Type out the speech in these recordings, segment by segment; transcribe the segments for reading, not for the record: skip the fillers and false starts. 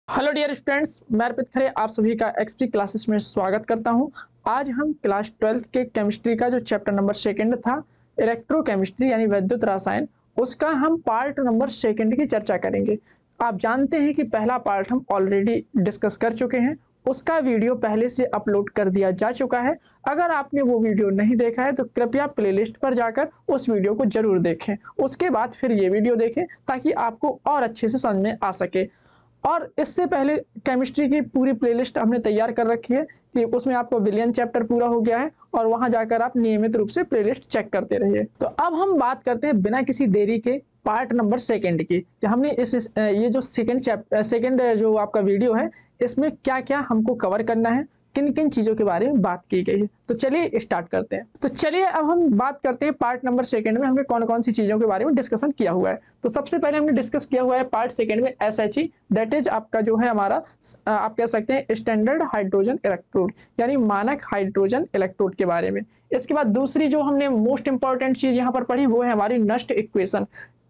Hello dear students, मैं अर्पित खरे आप सभी का एक्सपी क्लासेस में स्वागत करता हूं। आज हम क्लास 12th के केमिस्ट्री का जो चैप्टर नंबर 2 था, इलेक्ट्रोकेमिस्ट्री यानी वैद्युत रसायन, उसका हम पार्ट नंबर 2 की चर्चा करेंगे। आप जानते हैं कि पहला पार्ट हम ऑलरेडी डिस्कस कर चुके हैं, उसका वीडियो पहले से अपलोड कर दिया जा चुका है। अगर आपने वो वीडियो नहीं देखा है तो कृपया प्लेलिस्ट पर जाकर उस वीडियो को जरूर देखें, उसके बाद फिर ये वीडियो देखें ताकि आपको और अच्छे से समझ में आ सके। और इससे पहले केमिस्ट्री की पूरी प्लेलिस्ट हमने तैयार कर रखी है कि उसमें आपका विलियन चैप्टर पूरा हो गया है और वहां जाकर आप नियमित रूप से प्लेलिस्ट चेक करते रहिए। तो अब हम बात करते हैं बिना किसी देरी के पार्ट नंबर 2 की, कि हमने ये जो सेकंड जो आपका वीडियो है, इसमें क्या क्या हमको कवर करना है, किन किन चीजों के बारे में बात की गई है। तो चलिए स्टार्ट करते हैं। तो चलिए अब हम बात करते हैं पार्ट नंबर 2 में हमने कौन कौन सी चीजों के बारे में डिस्कशन किया हुआ है। तो सबसे पहले हमने डिस्कस किया हुआ है पार्ट 2 में SHE, दैट इज आपका जो है हमारा आप कह सकते हैं स्टैंडर्ड हाइड्रोजन इलेक्ट्रोड यानी मानक हाइड्रोजन इलेक्ट्रोड के बारे में। इसके बाद दूसरी जो हमने मोस्ट इंपॉर्टेंट चीज यहाँ पर पढ़ी वो है हमारी नस्ट इक्वेशन।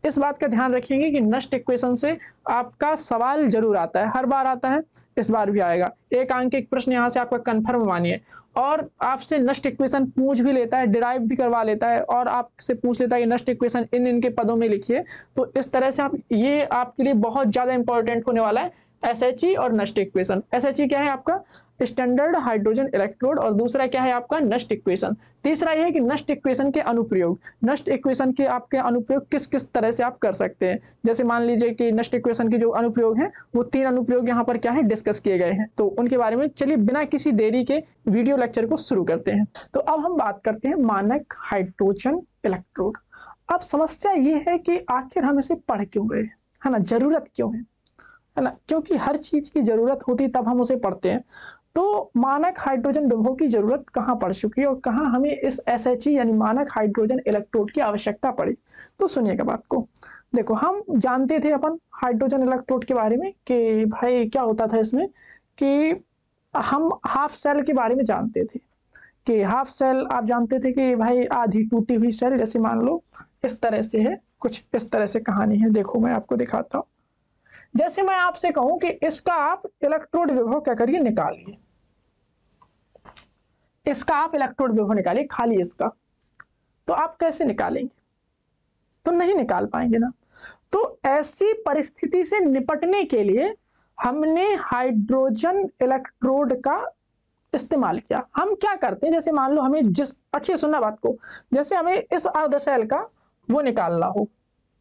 इस बात का ध्यान रखेंगे कि नस्ट इक्वेशन से आपका सवाल जरूर आता है, हर बार आता है, इस बार भी आएगा। एक अंक एक प्रश्न यहाँ से आपका कंफर्म मानिए। और आपसे नस्ट इक्वेशन पूछ भी लेता है, डिराइव भी करवा लेता है और आपसे पूछ लेता है कि नस्ट इक्वेशन इन इनके पदों में लिखिए। तो इस तरह से आप ये आपके लिए बहुत ज्यादा इंपॉर्टेंट होने वाला है, SHE और नस्ट इक्वेशन। SHE क्या है आपका स्टैंडर्ड हाइड्रोजन इलेक्ट्रोड और दूसरा क्या है आपका नस्ट इक्वेशन। तीसरा यह है कि नस्ट इक्वेशन के अनुप्रयोग, नस्ट इक्वेशन के आपके अनुप्रयोग किस किस तरह से आप कर सकते हैं। जैसे मान लीजिए कि नस्ट इक्वेशन के जो अनुप्रयोग हैं वो 3 अनुप्रयोग यहाँ पर क्या है डिस्कस किए गए हैं, तो उनके बारे में चलिए बिना किसी देरी के वीडियो लेक्चर को शुरू करते हैं। तो अब हम बात करते हैं मानक हाइड्रोजन इलेक्ट्रोड। अब समस्या ये है कि आखिर हम इसे पढ़ क्यों रहे हैं, है ना, जरूरत क्यों है ना, क्योंकि हर चीज की जरूरत होती तब हम उसे पढ़ते हैं। तो मानक हाइड्रोजन विभव की जरूरत कहाँ पड़ चुकी है और कहाँ हमें इस SHE यानी मानक हाइड्रोजन इलेक्ट्रोड की आवश्यकता पड़ी। तो सुनिएगा बात को। देखो, हम जानते थे अपन हाइड्रोजन इलेक्ट्रोड के बारे में कि भाई क्या होता था इसमें, कि हम हाफ सेल के बारे में जानते थे कि हाफ सेल आप जानते थे कि भाई आधी टूटी हुई सेल, जैसे मान लो इस तरह से है, कुछ इस तरह से कहानी है। देखो मैं आपको दिखाता हूँ। जैसे मैं आपसे कहूं कि इसका आप इलेक्ट्रोड विभव क्या करिए, निकालिए, इसका आप इलेक्ट्रोड विभव निकालिए खाली इसका, तो आप कैसे निकालेंगे? तो नहीं निकाल पाएंगे ना। तो ऐसी परिस्थिति से निपटने के लिए हमने हाइड्रोजन इलेक्ट्रोड का इस्तेमाल किया। हम क्या करते हैं, जैसे मान लो हमें अच्छी सुनना बात को, जैसे हमें इस अर्धशैल का वो निकालना हो,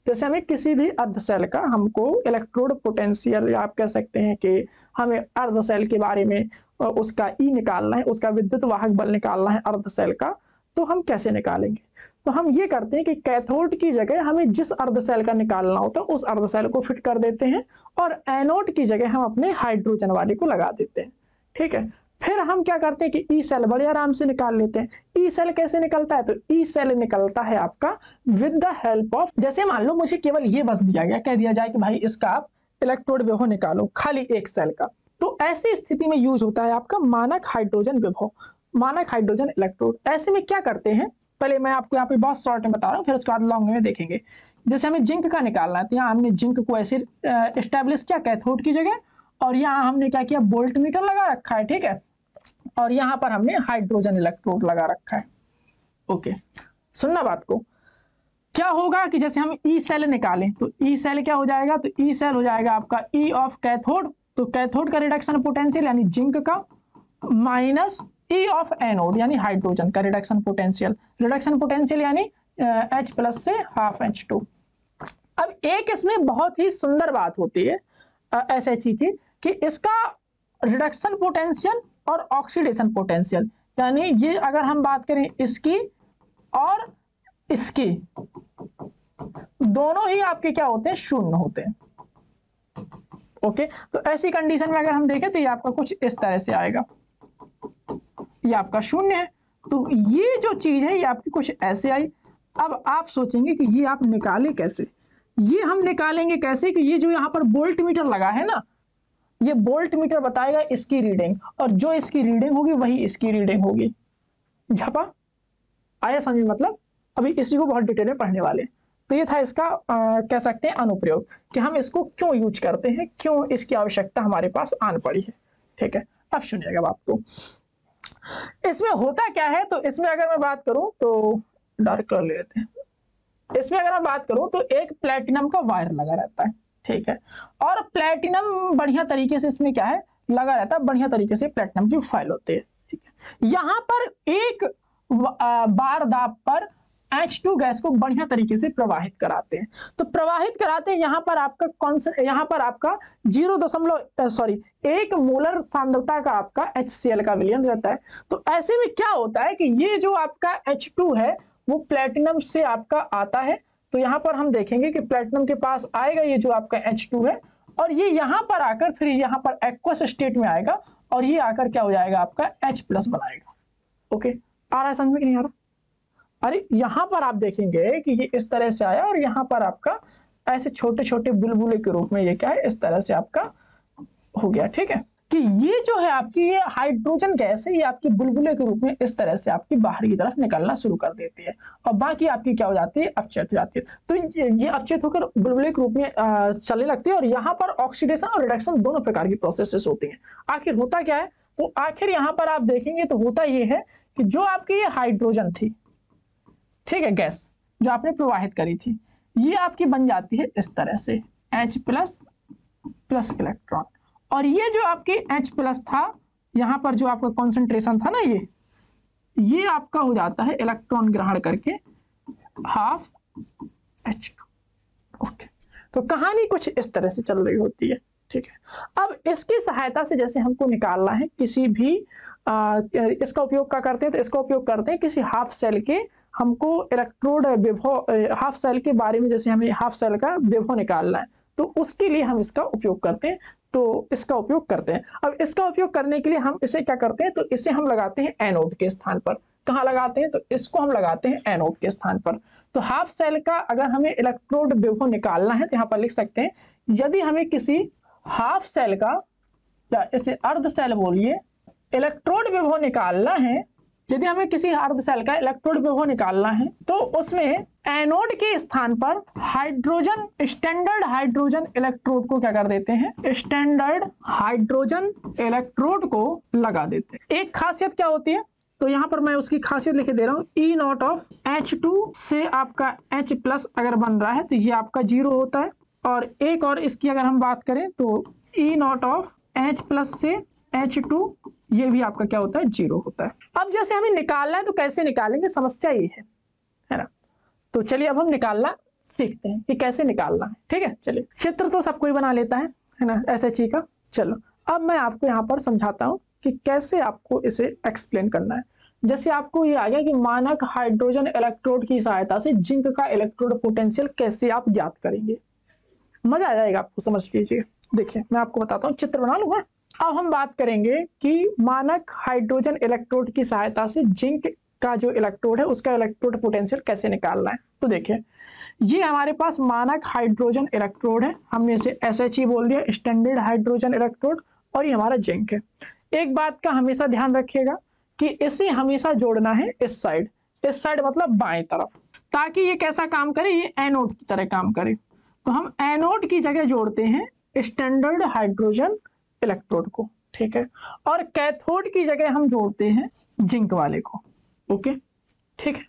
जैसे हमें किसी भी अर्धशैल का हमको इलेक्ट्रोड पोटेंशियल, या आप कह सकते हैं कि हमें अर्धशैल के बारे में उसका ई निकालना है, उसका विद्युत वाहक बल निकालना है अर्धशैल का, तो हम कैसे निकालेंगे? तो हम ये करते हैं कि कैथोड की जगह हमें जिस अर्धशैल का निकालना होता है उस अर्धशैल को फिट कर देते हैं और एनोड की जगह हम अपने हाइड्रोजन वाले को लगा देते हैं। ठीक है, फिर हम क्या करते हैं कि ई सेल बड़े आराम से निकाल लेते हैं। ई सेल कैसे निकलता है? तो ई सेल निकलता है आपका विद द हेल्प ऑफ, जैसे मान लो मुझे केवल ये बस दिया गया, कह दिया जाए कि भाई इसका आप इलेक्ट्रोड विभव निकालो खाली एक सेल का, तो ऐसी स्थिति में यूज होता है आपका मानक हाइड्रोजन विभव, मानक हाइड्रोजन इलेक्ट्रोड। ऐसे में क्या करते हैं, पहले मैं आपको यहाँ पे बहुत शॉर्ट में बता रहा हूँ, फिर उसके बाद लॉन्ग में देखेंगे। जैसे हमें जिंक का निकालना है, तो यहाँ हमने जिंक को ऐसे एस्टेब्लिश किया कैथोड की जगह, और यहाँ हमने क्या किया, वोल्ट मीटर लगा रखा है। ठीक है, और यहां पर हमने हाइड्रोजन इलेक्ट्रोड लगा रखा है। ओके, सुनना बात को। क्या होगा कि जैसे हम ई सेल निकालें तो ई सेल क्या हो जाएगा, तो ई सेल हो जाएगा आपका ई ऑफ कैथोड, तो कैथोड का रिडक्शन पोटेंशियल यानी जिंक का, माइनस ई ऑफ एनोड यानी हाइड्रोजन का रिडक्शन पोटेंशियल यानी H+ से हाफ H2। अब एक इसमें बहुत ही सुंदर बात होती है SHE की, कि इसका रिडक्शन पोटेंशियल और ऑक्सीडेशन पोटेंशियल, यानी ये अगर हम बात करें इसकी और इसकी, दोनों ही आपके क्या होते हैं, शून्य होते हैं। ओके, तो ऐसी कंडीशन में अगर हम देखें तो ये आपका कुछ इस तरह से आएगा, ये आपका शून्य है, तो ये जो चीज है ये आपकी कुछ ऐसे आई। अब आप सोचेंगे कि ये आप निकाले कैसे, ये हम निकालेंगे कैसे कि ये जो यहाँ पर वोल्ट मीटर लगा है ना, ये वोल्ट मीटर बताएगा इसकी रीडिंग, और जो इसकी रीडिंग होगी वही इसकी रीडिंग होगी। झपा आया समझ में? मतलब अभी इसी को बहुत डिटेल में पढ़ने वाले। तो ये था इसका कह सकते हैं अनुप्रयोग कि हम इसको क्यों यूज करते हैं, क्यों इसकी आवश्यकता हमारे पास आन पड़ी है। ठीक है, अब सुनिएगा बात को। इसमें होता क्या है, तो इसमें अगर मैं बात करूं तो डार्क कलर ले लेते हैं। इसमें अगर मैं बात करूं तो एक प्लेटिनम का वायर लगा रहता है, ठीक है, और प्लेटिनम बढ़िया तरीके से इसमें क्या है लगा रहता है, बढ़िया तरीके से प्लेटिनम की फाइल होती है। ठीक है, यहाँ पर एक बार दाब पर H2 गैस को बढ़िया तरीके से प्रवाहित कराते हैं। तो प्रवाहित कराते हैं, यहाँ पर आपका यहाँ पर आपका 1 मोलर सांद्रता का आपका HCl का विलयन रहता है। तो ऐसे में क्या होता है कि ये जो आपका H2 है वो प्लेटिनम से आपका आता है। तो यहाँ पर हम देखेंगे कि प्लेटिनम के पास आएगा ये जो आपका H2 है, और ये यहाँ पर आकर फिर यहाँ पर एक्वस स्टेट में आएगा, और ये आकर क्या हो जाएगा आपका H+ बनाएगा। ओके, आ रहा है समझ में कि नहीं आ रहा? अरे यहाँ पर आप देखेंगे कि ये इस तरह से आया, और यहाँ पर आपका ऐसे छोटे छोटे बुलबुले के रूप में ये क्या है इस तरह से आपका हो गया। ठीक है, कि ये जो है आपकी ये हाइड्रोजन गैस है, ये आपकी बुलबुले के रूप में इस तरह से आपकी बाहर की तरफ निकलना शुरू कर देती है, और बाकी आपकी क्या हो जाती है अपचेत हो जाती है। तो ये अपचेत होकर बुलबुले के रूप में चलने लगती है, और यहाँ पर ऑक्सीडेशन और रिडक्शन दोनों प्रकार की प्रोसेसेस होती हैं। आखिर होता क्या है, तो आखिर यहाँ पर आप देखेंगे तो होता ये है कि जो आपकी ये हाइड्रोजन थी, ठीक है, गैस जो आपने प्रवाहित करी थी, ये आपकी बन जाती है इस तरह से H+ इलेक्ट्रॉन, और ये जो आपकी H+ था, यहाँ पर जो आपका कॉन्सेंट्रेशन था ना, ये आपका हो जाता है इलेक्ट्रॉन ग्रहण करके ½ H2। ओके, तो कहानी कुछ इस तरह से चल रही होती है। ठीक है, अब इसकी सहायता से जैसे हमको निकालना है किसी भी इसका उपयोग क्या करते हैं, तो इसका उपयोग करते हैं किसी हाफ सेल के, हमको इलेक्ट्रोड विभव हाफ सेल के बारे में, जैसे हमें हाफ सेल का विभव निकालना है तो उसके लिए हम इसका उपयोग करते हैं। तो इसका उपयोग करते हैं। अब इसका उपयोग करने के लिए हम इसे क्या करते हैं, तो इसे हम लगाते हैं एनोड के स्थान पर। कहाँ लगाते हैं, तो इसको हम लगाते हैं एनोड के स्थान पर। तो हाफ सेल का अगर हमें इलेक्ट्रोड विभव निकालना है तो यहाँ पर लिख सकते हैं, यदि हमें किसी हाफ सेल का या इसे अर्ध सेल बोलिए इलेक्ट्रोड विभव निकालना है, यदि हमें किसी अर्ध सेल का इलेक्ट्रोड विभव निकालना है तो उसमें एनोड के स्थान पर हाइड्रोजन स्टैंडर्ड हाइड्रोजन इलेक्ट्रोड को क्या कर देते हैं, स्टैंडर्ड हाइड्रोजन इलेक्ट्रोड को लगा देते हैं। एक खासियत क्या होती है, तो यहाँ पर मैं उसकी खासियत लिख दे रहा हूँ, E0 H2 से आपका H+ अगर बन रहा है तो ये आपका 0 होता है, और एक और इसकी अगर हम बात करें तो E0 H+ से H2 ये भी आपका क्या होता है 0 होता है। अब जैसे हमें निकालना है तो कैसे निकालेंगे, समस्या ये है ना। तो चलिए अब हम निकालना सीखते हैं कि कैसे निकालना है। ठीक है, चलिए चित्र तो सब कोई बना लेता है ना SHE का। चलो अब मैं आपको यहाँ पर समझाता हूँ कि कैसे आपको इसे एक्सप्लेन करना है। जैसे आपको ये आ गया कि मानक हाइड्रोजन इलेक्ट्रोड की सहायता से जिंक का इलेक्ट्रोड पोटेंशियल कैसे आप ज्ञात करेंगे, मजा आ जाएगा आपको, समझ लीजिए। देखिए मैं आपको बताता हूँ, चित्र बना लूंगा। अब हम बात करेंगे कि मानक हाइड्रोजन इलेक्ट्रोड की सहायता से जिंक का जो इलेक्ट्रोड है उसका इलेक्ट्रोड पोटेंशियल कैसे निकालना है। तो देखिए ये हमारे पास मानक हाइड्रोजन इलेक्ट्रोड है, हमने इसे SHE बोल दिया, स्टैंडर्ड हाइड्रोजन इलेक्ट्रोड, और ये हमारा जिंक है। एक बात का हमेशा ध्यान रखिएगा कि इसे हमेशा जोड़ना है इस साइड मतलब बाएं तरफ, ताकि ये कैसा काम करे, ये एनोड की तरह काम करे। तो हम एनोड की जगह जोड़ते हैं स्टैंडर्ड हाइड्रोजन इलेक्ट्रोड को, ठीक है, और कैथोड की जगह हम जोड़ते हैं जिंक वाले को। ओके, ठीक है,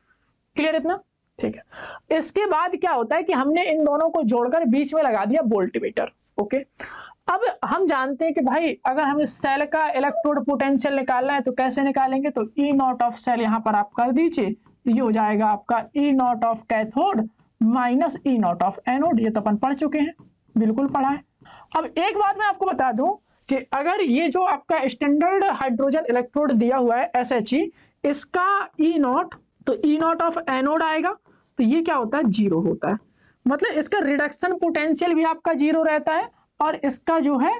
क्लियर इतना? ठीक है। इसके बाद क्या होता है कि हमने इन दोनों को जोड़कर बीच में लगा दिया वोल्टमीटर। ओके, अब हम जानते हैं कि भाई अगर हमें सेल का इलेक्ट्रोड पोटेंशियल निकालना है तो कैसे निकालेंगे, तो E0 ऑफ सेल यहाँ पर आप कर दीजिए, ये हो जाएगा आपका E0 of cathode minus E0 of anode. ये तो अपन पढ़ चुके हैं, बिल्कुल पढ़ा है। अब एक बात मैं आपको बता दूं कि अगर ये जो आपका स्टैंडर्ड हाइड्रोजन इलेक्ट्रोड दिया हुआ है SHE, इसका E0 तो E0 ऑफ एनोड आएगा, तो ये क्या होता है 0 होता है, मतलब इसका रिडक्शन पोटेंशियल भी आपका 0 रहता है और इसका जो है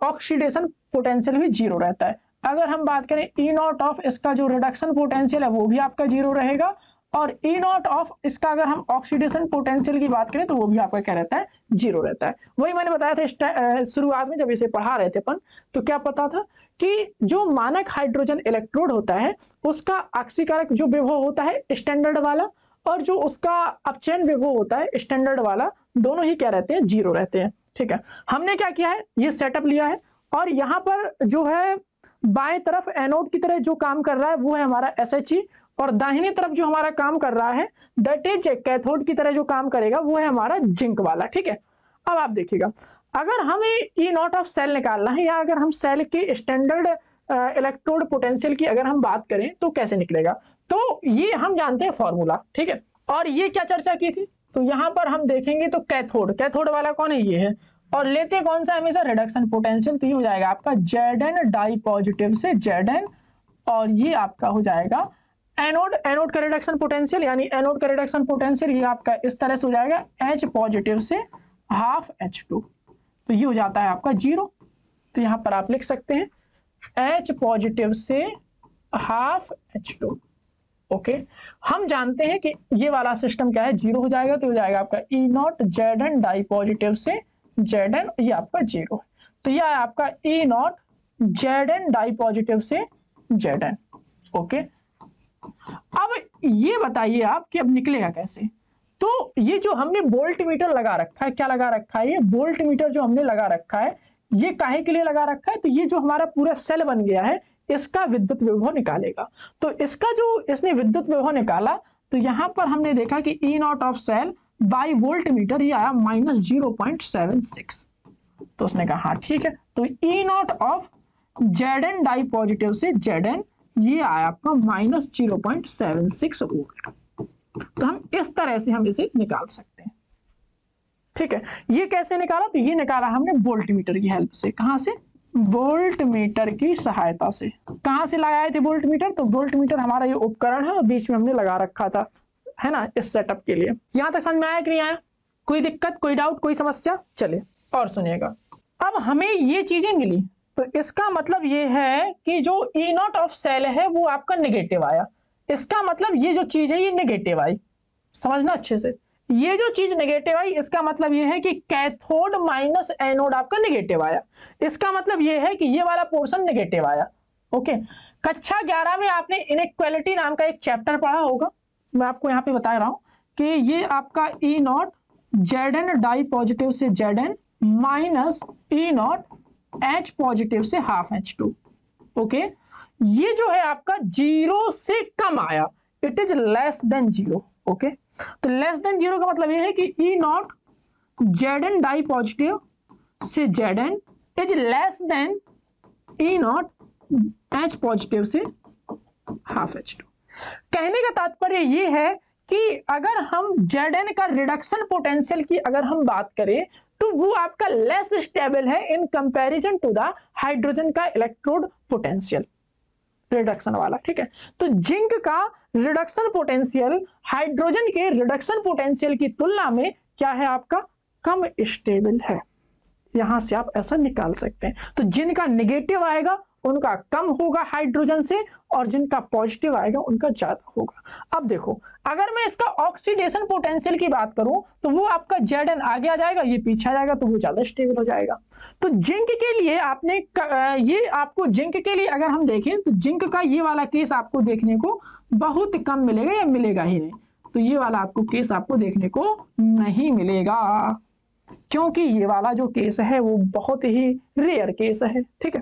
ऑक्सीडेशन पोटेंशियल भी 0 रहता है। अगर हम बात करें E0 ऑफ इसका जो रिडक्शन पोटेंशियल है वो भी आपका 0 रहेगा, और E0 ऑफ इसका अगर हम ऑक्सीडेशन पोटेंशियल की बात करें तो वो भी आपका क्या रहता है 0 रहता है। वही मैंने बताया था शुरुआत में जब इसे पढ़ा रहे थे अपन, तो क्या पता था कि जो मानक हाइड्रोजन इलेक्ट्रोड होता है उसका ऑक्सीकारक जो विभव होता है स्टैंडर्ड वाला, और जो उसका अपचयन विभव होता है स्टैंडर्ड वाला, दोनों ही क्या रहते हैं, 0 रहते हैं। ठीक है, हमने क्या किया है, ये सेटअप लिया है और यहाँ पर जो है बाएं तरफ एनोड की तरह जो काम कर रहा है वो है हमारा SHE, और दाहिनी तरफ जो हमारा काम कर रहा है दैट इज कैथोड की तरह जो काम करेगा वो है हमारा जिंक वाला। ठीक है, अब आप देखिएगा, अगर हमें E नॉट ऑफ सेल निकालना है या अगर हम सेल के स्टैंडर्ड इलेक्ट्रोड पोटेंशियल की अगर हम बात करें तो कैसे निकलेगा, तो ये हम जानते हैं फॉर्मूला। ठीक है, और ये क्या चर्चा की थी, तो यहाँ पर हम देखेंगे तो कैथोड वाला कौन है, ये है, और लेते कौन सा हमेशा रिडक्शन पोटेंशियल, तो ये हो जाएगा आपका Zn डाई पॉजिटिव से Zn, और ये आपका हो जाएगा एनोड का रिडक्शन पोटेंशियल, यानी एनोड का रिडक्शन पोटेंशियल ये आपका इस तरह से हो जाएगा H पॉजिटिव से हाफ H2, तो ये हो जाता है आपका 0। तो यहाँ पर आप लिख सकते हैं H पॉजिटिव से हाफ H2। ओके, हम जानते हैं कि ये वाला सिस्टम क्या है, 0 हो जाएगा, तो हो जाएगा आपका E naught Zn di positive से Zn, ये आपका 0 है, तो यह है आपका E naught Zn di positive से Zn। ओके, अब ये बताइए आप कि अब निकलेगा कैसे, तो ये जो हमने वोल्ट मीटर लगा रखा है, क्या लगा रखा है, ये वोल्ट मीटर जो हमने लगा रखा है ये काहे के लिए लगा रखा है, तो ये जो हमारा पूरा सेल बन गया है इसका विद्युत विभव निकालेगा। तो इसका जो इसने विद्युत विभव निकाला, तो यहां पर हमने देखा कि E naught of cell by voltmeter ये आया -0.76, तो उसने कहा हाँ ठीक है, तो E naught of Zn di positive से Zn ये आया आपका -0.76 वोल्ट। तो हम इस तरह से हम इसे निकाल सकते हैं। ठीक है, ये कैसे निकाला, तो ये निकाला हमने वोल्ट मीटर की हेल्प से। कहां से, वोल्ट मीटर की सहायता से। कहां से लगाए थे वोल्ट मीटर, तो वोल्ट मीटर हमारा ये उपकरण है और बीच में हमने लगा रखा था, है ना, इस सेटअप के लिए। यहां तक समझ में आया कि नहीं आया, कोई दिक्कत, कोई डाउट, कोई समस्या? चलिए और सुनिएगा, अब हमें ये चीजें मिली, तो इसका मतलब ये है कि जो E नॉट ऑफ सेल है वो आपका नेगेटिव आया, इसका मतलब ये जो चीज है ये नेगेटिव आई, समझना अच्छे से, ये जो चीज नेगेटिव आई इसका मतलब ये है कि कैथोड माइनस एनोड आपका नेगेटिव आया, इसका मतलब ये है कि ये वाला पोर्शन नेगेटिव आया। ओके, कक्षा 11 में आपने इनइक्वालिटी नाम का एक चैप्टर पढ़ा होगा, मैं आपको यहाँ पे बता रहा हूं कि ये आपका E naught Zn di positive से Zn minus E naught H positive से हाफ H2। ओके, ये जो है आपका 0 से कम आया, it is less than 0। Okay, तो लेस देन 0 का मतलब ये है कि E naught Zn di positive से Zn is less than E naught H positive से हाफ H2। कहने का तात्पर्य ये है कि अगर हम Zn का रिडक्शन पोटेंशियल की अगर हम बात करें तो वो आपका लेस स्टेबल है in comparison to the hydrogen का इलेक्ट्रोड पोटेंशियल रिडक्शन वाला। ठीक है, तो जिंक का रिडक्शन पोटेंशियल हाइड्रोजन के रिडक्शन पोटेंशियल की तुलना में क्या है, आपका कम स्टेबल है। यहां से आप ऐसा निकाल सकते हैं, तो जिनका नेगेटिव आएगा उनका कम होगा हाइड्रोजन से, और जिनका पॉजिटिव आएगा उनका ज्यादा होगा। अब देखो, अगर मैं इसका ऑक्सीडेशन पोटेंशियल की बात करूं तो वो आपका Zn आगे आ जाएगा, ये पीछे आ जाएगा, तो वो ज्यादा स्टेबल हो जाएगा। तो जिंक के लिए आपने ये आपको जिंक के लिए अगर हम देखें तो जिंक का ये वाला केस आपको देखने को बहुत कम मिलेगा या मिलेगा ही नहीं, तो ये वाला आपको केस आपको देखने को नहीं मिलेगा, क्योंकि ये वाला जो केस है वो बहुत ही रेयर केस है। ठीक है,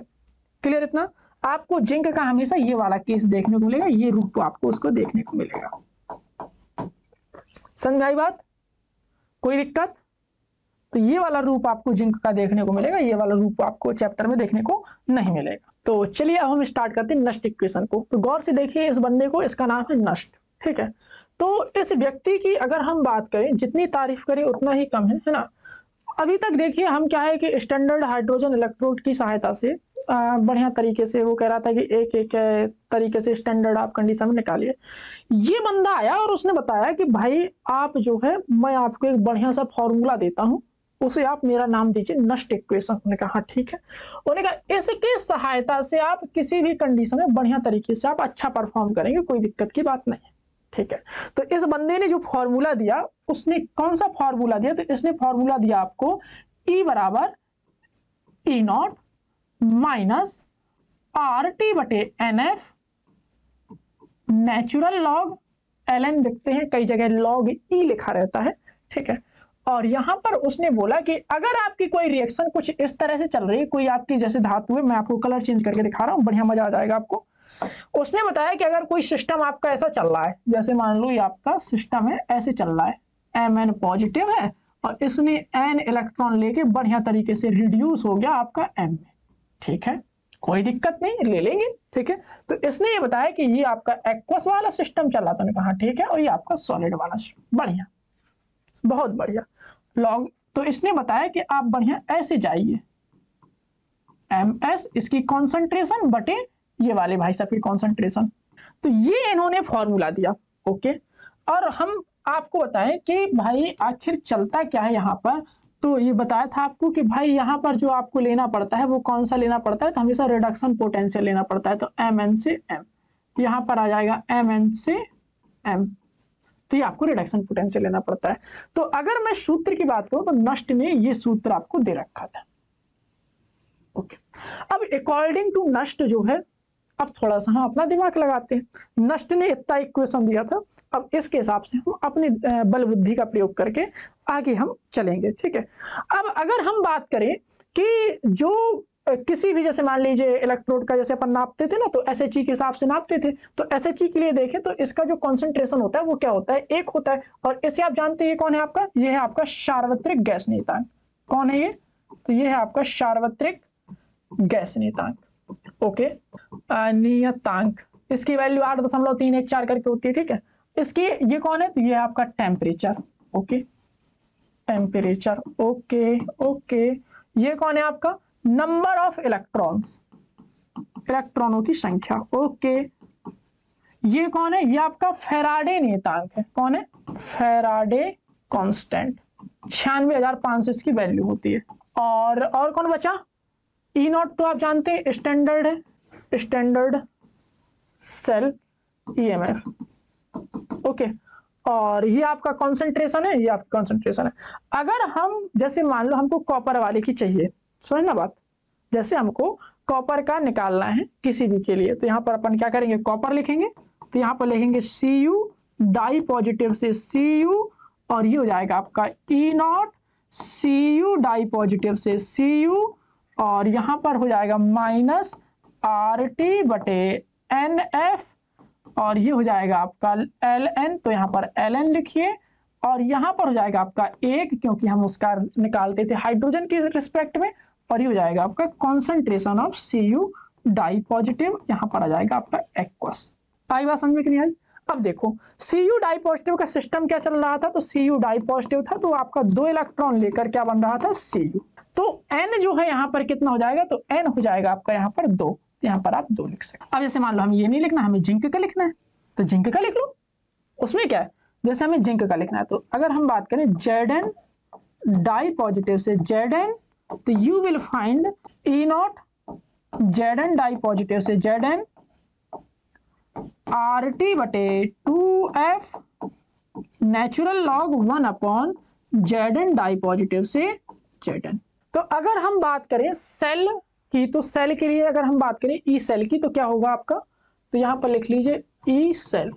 क्लियर इतना, आपको जिंक का हमेशा ये वाला केस देखने को मिलेगा, ये रूप आपको उसको देखने को मिलेगा। समझ में आई बात, कोई दिक्कत? तो ये वाला रूप आपको जिंक का देखने को मिलेगा, ये वाला रूप आपको चैप्टर में देखने को नहीं मिलेगा। तो चलिए अब हम स्टार्ट करते हैं नष्ट इक्वेशन को। तो गौर से देखिए इस बंदे को, इसका नाम है नष्ट। ठीक है, तो इस व्यक्ति की अगर हम बात करें, जितनी तारीफ करें उतना ही कम है ना। अभी तक देखिए हम क्या है कि स्टैंडर्ड हाइड्रोजन इलेक्ट्रोड की सहायता से बढ़िया तरीके से वो कह रहा था कि एक एक तरीके से स्टैंडर्ड आप कंडीशन में निकालिए। ये बंदा आया और उसने बताया कि भाई आप जो है, मैं आपको एक बढ़िया सा फॉर्मूला देता हूं, उसे आप मेरा नाम दीजिए नष्ट इक्वेशन। उन्होंने कहा हाँ ठीक है। उन्होंने कहा इसके सहायता से आप किसी भी कंडीशन में बढ़िया तरीके से आप अच्छा परफॉर्म करेंगे, कोई दिक्कत की बात नहीं है। ठीक है, तो इस बंदे ने जो फॉर्मूला दिया, उसने कौन सा फॉर्मूला दिया, तो इसने फॉर्मूला दिया आपको E बराबर E नॉट माइनस RT बटे NF नेचुरल लॉग ln लिखते हैं, कई जगह log e लिखा रहता है, ठीक है। और यहाँ पर उसने बोला कि अगर आपकी कोई रिएक्शन कुछ इस तरह से चल रही है, कोई आपकी जैसे धातु है, मैं आपको कलर चेंज करके दिखा रहा हूँ, बढ़िया मजा आ जाएगा आपको। उसने बताया कि अगर कोई सिस्टम आपका ऐसा चल रहा है, जैसे मान लो ये आपका सिस्टम है, ऐसे चल रहा है, Mn पॉजिटिव है और इसने n इलेक्ट्रॉन लेके बढ़िया तरीके से रिड्यूस हो गया आपका m में, ठीक है, कोई दिक्कत नहीं, ले लेंगे, ठीक है। तो इसने ये बताया कि ये आपका एक्वस वाला सिस्टम चल रहा था, कहा ठीक है, और ये आपका सॉलिड वाला, बढ़िया, बहुत बढ़िया। लॉग तो इसने बताया कि आप बढ़िया ऐसे जाइए, ms इसकी कॉन्सेंट्रेशन बटे ये वाले भाई साहब की कॉन्सेंट्रेशन, तो ये इन्होंने फॉर्मूला दिया, ओके। और हम आपको बताएं कि भाई आखिर चलता क्या है यहाँ पर, तो ये बताया था आपको कि भाई यहाँ पर जो आपको लेना पड़ता है वो कौन सा लेना पड़ता है, तो हमेशा रिडक्शन पोटेंशियल लेना पड़ता है, तो Mn से M, यहाँ पर आ जाएगा Mn से M, तो ये आपको रिडक्शन पोटेंशियल लेना पड़ता है। तो अगर मैं सूत्र की बात करूं तो नष्ट में ये सूत्र आपको दे रखा था, ओके। अब अकॉर्डिंग टू नष्ट जो है, अब थोड़ा सा हम अपना दिमाग लगाते हैं। नष्ट ने इतना इक्वेशन दिया था, अब इसके हिसाब से हम अपनी बल बुद्धि का प्रयोग करके आगे हम चलेंगे, ठीक है। अब अगर हम बात करें कि जो किसी भी, जैसे मान लीजिए इलेक्ट्रोड का जैसे अपन नापते थे ना, तो SHE के हिसाब से नापते थे, तो SHE के लिए देखें तो इसका जो कॉन्सेंट्रेशन होता है वो क्या होता है, 1 होता है। और इसे आप जानते हैं ये कौन है आपका, ये है आपका सार्वत्रिक गैस नियतांक। कौन है ये, तो ये है आपका सार्वत्रिक गैस नियतांक, ओके, नियतांक। इसकी वैल्यू 8.314 करके होती है, ठीक है। इसकी ये कौन है, तो ये है आपका temperature, okay, temperature, okay okay. ये कौन है आपका, नंबर ऑफ इलेक्ट्रॉन्स, इलेक्ट्रॉनों की संख्या, ओके। ये कौन है, ये आपका फैराडे नियतांक है, कौन है, फैराडे कांस्टेंट, 96,500 इसकी वैल्यू होती है। और कौन बचा, ई नॉट तो आप जानते हैं स्टैंडर्ड है, स्टैंडर्ड सेल EMF, ओके। और ये आपका कॉन्सेंट्रेशन है, ये आपका कॉन्सेंट्रेशन है। अगर हम जैसे मान लो हमको कॉपर वाले की चाहिए, समझना बात, जैसे हमको कॉपर का निकालना है किसी भी के लिए, तो यहाँ पर अपन क्या करेंगे, कॉपर लिखेंगे, तो यहाँ पर लिखेंगे Cu, डाई पॉजिटिव से Cu, और ये हो जाएगा आपका E naught, Cu di positive से Cu, और यहाँ पर हो जाएगा माइनस RT बटे NF, और ये हो जाएगा आपका Ln, तो यहाँ पर Ln लिखिए, और यहाँ पर हो जाएगा आपका 1, क्योंकि हम उसका निकालते थे हाइड्रोजन के रिस्पेक्ट में, और ये हो जाएगा आपका concentration of Cu di positive, यहाँ पर आ जाएगा आपका एक्वस। आई बात समझ में कि नहीं आई। अब देखो Cu डाई पॉजिटिव का सिस्टम क्या चल रहा था, तो Cu डाई पॉजिटिव था, तो आपका 2 इलेक्ट्रॉन लेकर क्या बन रहा था, Cu। तो N जो है यहाँ पर कितना हो जाएगा, तो N हो जाएगा आपका यहाँ पर 2, यहाँ पर आप 2 लिख सकते। अब जैसे मान लो हमें ये नहीं लिखना, हमें जिंक का लिखना है, तो जिंक का लिख लो, उसमें क्या है, जैसे हमें जिंक का लिखना है, तो अगर हम बात करें Zn डाई पॉजिटिव से Zn, तो you will find E naught Zn di positive से Zn RT बटे 2F natural log 1 upon Zn di positive से Zn। तो अगर हम बात करें सेल की, तो सेल के लिए अगर हम बात करें ई सेल की, तो क्या होगा आपका, तो यहाँ पर लिख लीजिए ई सेल।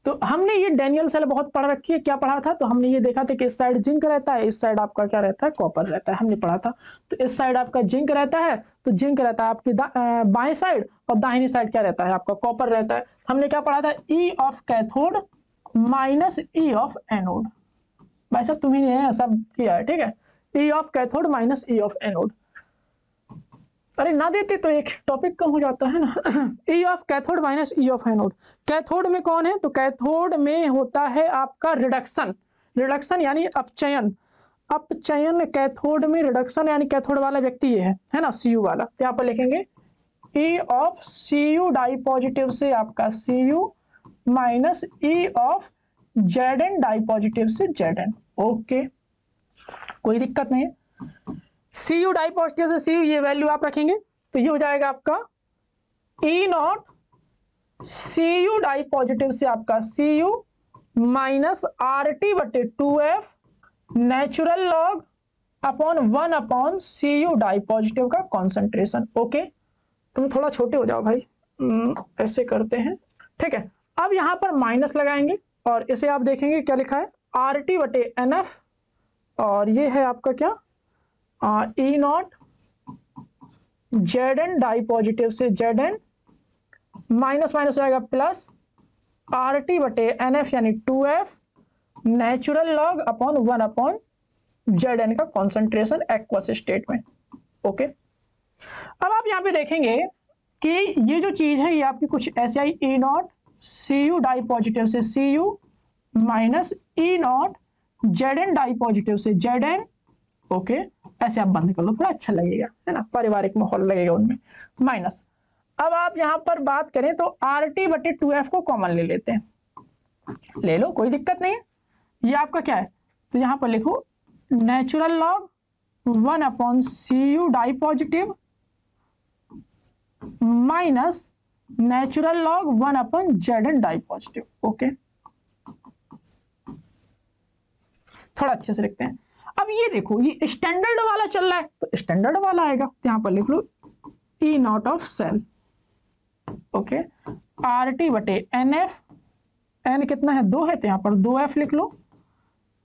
तो हमने ये डैनियल सेल बहुत पढ़ रखी है, क्या पढ़ा था, तो हमने ये देखा था कि इस साइड जिंक रहता है, इस साइड आपका क्या रहता है, कॉपर रहता है, हमने पढ़ा था। तो इस साइड आपका जिंक रहता है, तो जिंक रहता है आपकी बाएं साइड, और दाहिनी साइड क्या रहता है आपका कॉपर रहता है। हमने क्या पढ़ा था, ई of cathode minus E of anode, भाई साहब तुम्ही ने सब किया है, ठीक है, ई of cathode minus E of anode. अरे ना देते तो एक टॉपिक कम हो जाता है ना। ई of cathode minus E of anode, cathode में कौन है, तो कैथोड में होता है आपका रिडक्शन, रिडक्शन यानी अपचयन, अपचयन कैथोड में रिडक्शन, यानी कैथोड वाला व्यक्ति ये है ना, Cu वाला, तो यहाँ पर लिखेंगे E of Cu di positive से आपका Cu minus E of Zn di positive से Zn, ओके, कोई दिक्कत नहीं है। Cu डाई पॉजिटिव से Cu, ये वैल्यू आप रखेंगे, तो ये हो जाएगा आपका E naught Cu di positive से आपका Cu माइनस RT बटे 2F natural log upon 1 upon Cu di positive का कॉन्सेंट्रेशन, ओके। तुम थोड़ा छोटे हो जाओ भाई, ऐसे करते हैं, ठीक है। अब यहाँ पर माइनस लगाएंगे और इसे आप देखेंगे क्या लिखा है, RT बटे NF, और ये है आपका क्या, E0 Zn डाई पॉजिटिव से Zn, माइनस माइनस हो जाएगा प्लस RT बटे NF यानी 2F natural log upon 1 upon Zn का कॉन्सेंट्रेशन एक्वस स्टेट में। ओके, अब आप यहाँ पे देखेंगे कि ये जो चीज है ये आपकी कुछ ऐसे आई, E0 Cu डाई पॉजिटिव से Cu minus E0 Zn di positive से Zn। ओके, ऐसे आप बंद कर लो, थोड़ा अच्छा लगेगा, है ना, पारिवारिक माहौल लगेगा उनमें, माइनस। अब आप यहाँ पर बात करें तो RT बटे 2F को कॉमन ले लेते हैं, ले लो कोई दिक्कत नहीं है। ये आपका क्या है, तो यहाँ पर लिखो natural log 1 upon Cu di positive minus natural log 1 upon Zn di positive. Okay, थोड़ा अच्छे से लिखते हैं। अब ये देखो ये स्टैंडर्ड वाला चल रहा है तो स्टैंडर्ड वाला आएगा, तो यहाँ पर लिख लो E0 of cell. Okay, RT बटे NF, N कितना है 2 है तो यहाँ पर 2F लिख लो,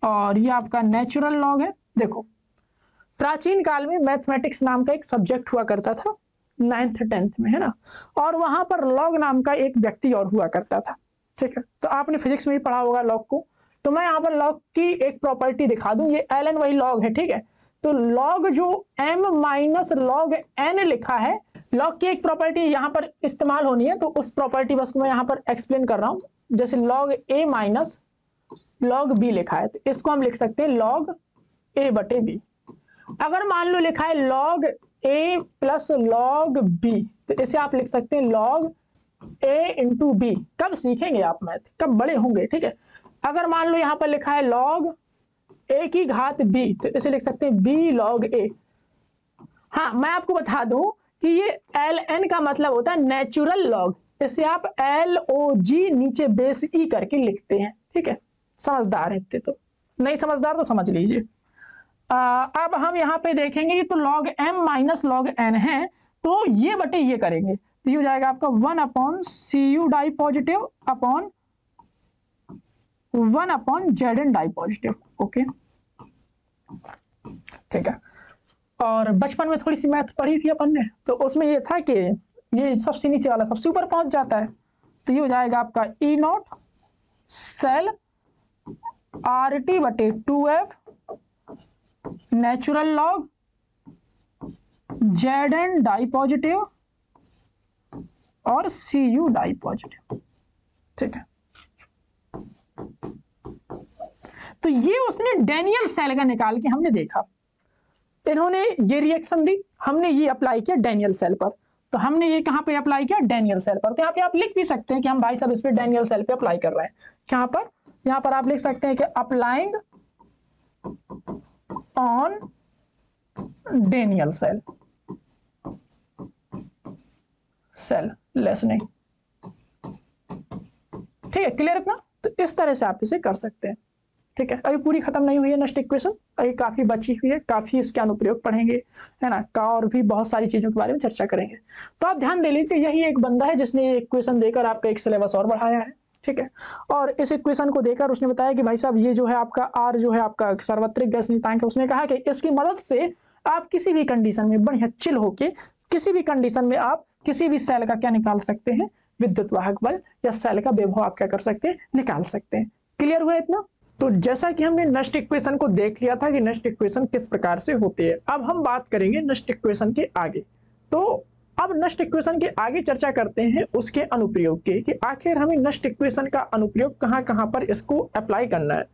और ये आपका नेचुरल लॉग है। देखो प्राचीन काल में मैथमेटिक्स नाम का एक सब्जेक्ट हुआ करता था 9th 10th में, है ना, और वहां पर लॉग नाम का एक व्यक्ति और हुआ करता था। ठीक है, तो आपने फिजिक्स में भी पढ़ा होगा लॉग को, तो मैं यहाँ पर लॉग की एक प्रॉपर्टी दिखा दूं, ये ln वही लॉग है। ठीक है, तो लॉग जो m माइनस लॉग n लिखा है, लॉग की एक प्रॉपर्टी यहाँ पर इस्तेमाल होनी है, तो उस प्रॉपर्टी बस मैं यहाँ पर एक्सप्लेन कर रहा हूँ। जैसे log a minus log b लिखा है तो इसको हम लिख सकते हैं लॉग a बटे b। अगर मान लो लिखा है log a plus log b, तो इसे आप लिख सकते हैं लॉग a इंटू बी। कब सीखेंगे आप मैथ, कब बड़े होंगे। ठीक है, अगर मान लो यहाँ पर लिखा है लॉग a की घात b, तो इसे लिख सकते हैं b लॉग a। हाँ, मैं आपको बता दूं कि ये ln का मतलब होता है नेचुरल लॉग, इसे आप LOG नीचे बेस e करके लिखते हैं। ठीक है, समझदार है, तो नहीं समझदार तो समझ लीजिए। अब हम यहाँ पे देखेंगे कि तो log m minus log n है, तो ये बटे ये करेंगे, तो ये हो जाएगा आपका 1 upon Cu di positive upon 1 upon Zn di positive. Okay, ठीक है, और बचपन में थोड़ी सी मैथ पढ़ी थी अपन ने, तो उसमें ये था कि ये सबसे नीचे वाला सबसे ऊपर पहुंच जाता है, तो ये हो जाएगा आपका E0 सेल RT बटे 2F natural log Zn di positive और Cu डाई पॉजिटिव। ठीक है, तो ये उसने डेनियल सेल का निकाल के हमने देखा, इन्होंने ये रिएक्शन दी, हमने ये अप्लाई किया डेनियल सेल पर, तो हमने ये कहां पे अप्लाई किया, डेनियल सेल पर। तो यहाँ पे आप लिख भी सकते हैं कि हम भाई साहब इस पे डेनियल सेल पे अप्लाई कर रहे हैं। कहां पर, यहाँ पर आप लिख सकते हैं कि applying on Daniell cell, cell less नहीं। ठीक है, क्लियर इतना, तो इस तरह से आप इसे कर सकते हैं। ठीक है, अभी पूरी खत्म नहीं हुई है नेक्स्ट इक्वेशन, अभी काफी बची हुई है, काफी इसके अनुप्रयोग पढ़ेंगे, है ना, का और भी बहुत सारी चीजों के बारे में चर्चा करेंगे। तो आप ध्यान दे लीजिए, यही एक बंदा है जिसने ये इक्वेशन देकर आपका एक सिलेबस और बढ़ाया है। ठीक है, और इस इक्वेशन को देकर उसने बताया कि भाई साहब ये जो है आपका R जो है आपका सार्वत्रिक गैस नियतांक है, उसने कहा कि इसकी मदद से आप किसी भी कंडीशन में बढ़िया चिल होके किसी भी कंडीशन में आप किसी भी सेल का क्या निकाल सकते हैं, विद्युत वाहक बल या सेल का विभव आप क्या कर सकते हैं, निकाल सकते हैं। क्लियर हुआ इतना? तो जैसा कि हमने नष्ट इक्वेशन को देख लिया था कि नष्ट इक्वेशन किस प्रकार से होती है, अब हम बात करेंगे नष्ट इक्वेशन के आगे। तो अब नष्ट इक्वेशन के आगे चर्चा करते हैं उसके अनुप्रयोग के, कि आखिर हमें नष्ट इक्वेशन का अनुप्रयोग कहाँ कहाँ पर इसको अप्लाई करना है,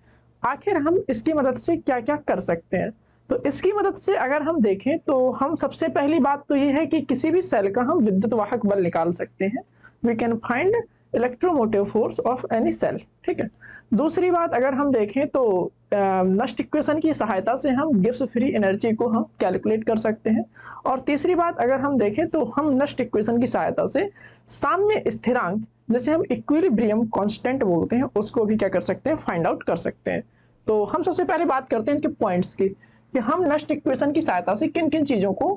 आखिर हम इसकी मदद से क्या क्या कर सकते हैं। तो इसकी मदद से अगर हम देखें तो हम सबसे पहली बात तो ये है कि किसी भी सेल का हम विद्युत वाहक बल निकाल सकते हैं। We can find electromotive force of any cell. ठीक है, दूसरी बात अगर हम देखें तो नष्ट इक्वेशन की सहायता से हम गिब्स फ्री एनर्जी को हम कैलकुलेट कर सकते हैं। और तीसरी बात अगर हम देखें तो हम नष्ट इक्वेशन की सहायता से साम्य स्थिरांक, जैसे हम इक्विलिब्रियम कांस्टेंट बोलते हैं, उसको भी क्या कर सकते हैं, फाइंड आउट कर सकते हैं। तो हम सबसे पहले बात करते हैं इनके पॉइंट्स की, कि हम नष्ट इक्वेशन की सहायता से किन किन चीज़ों को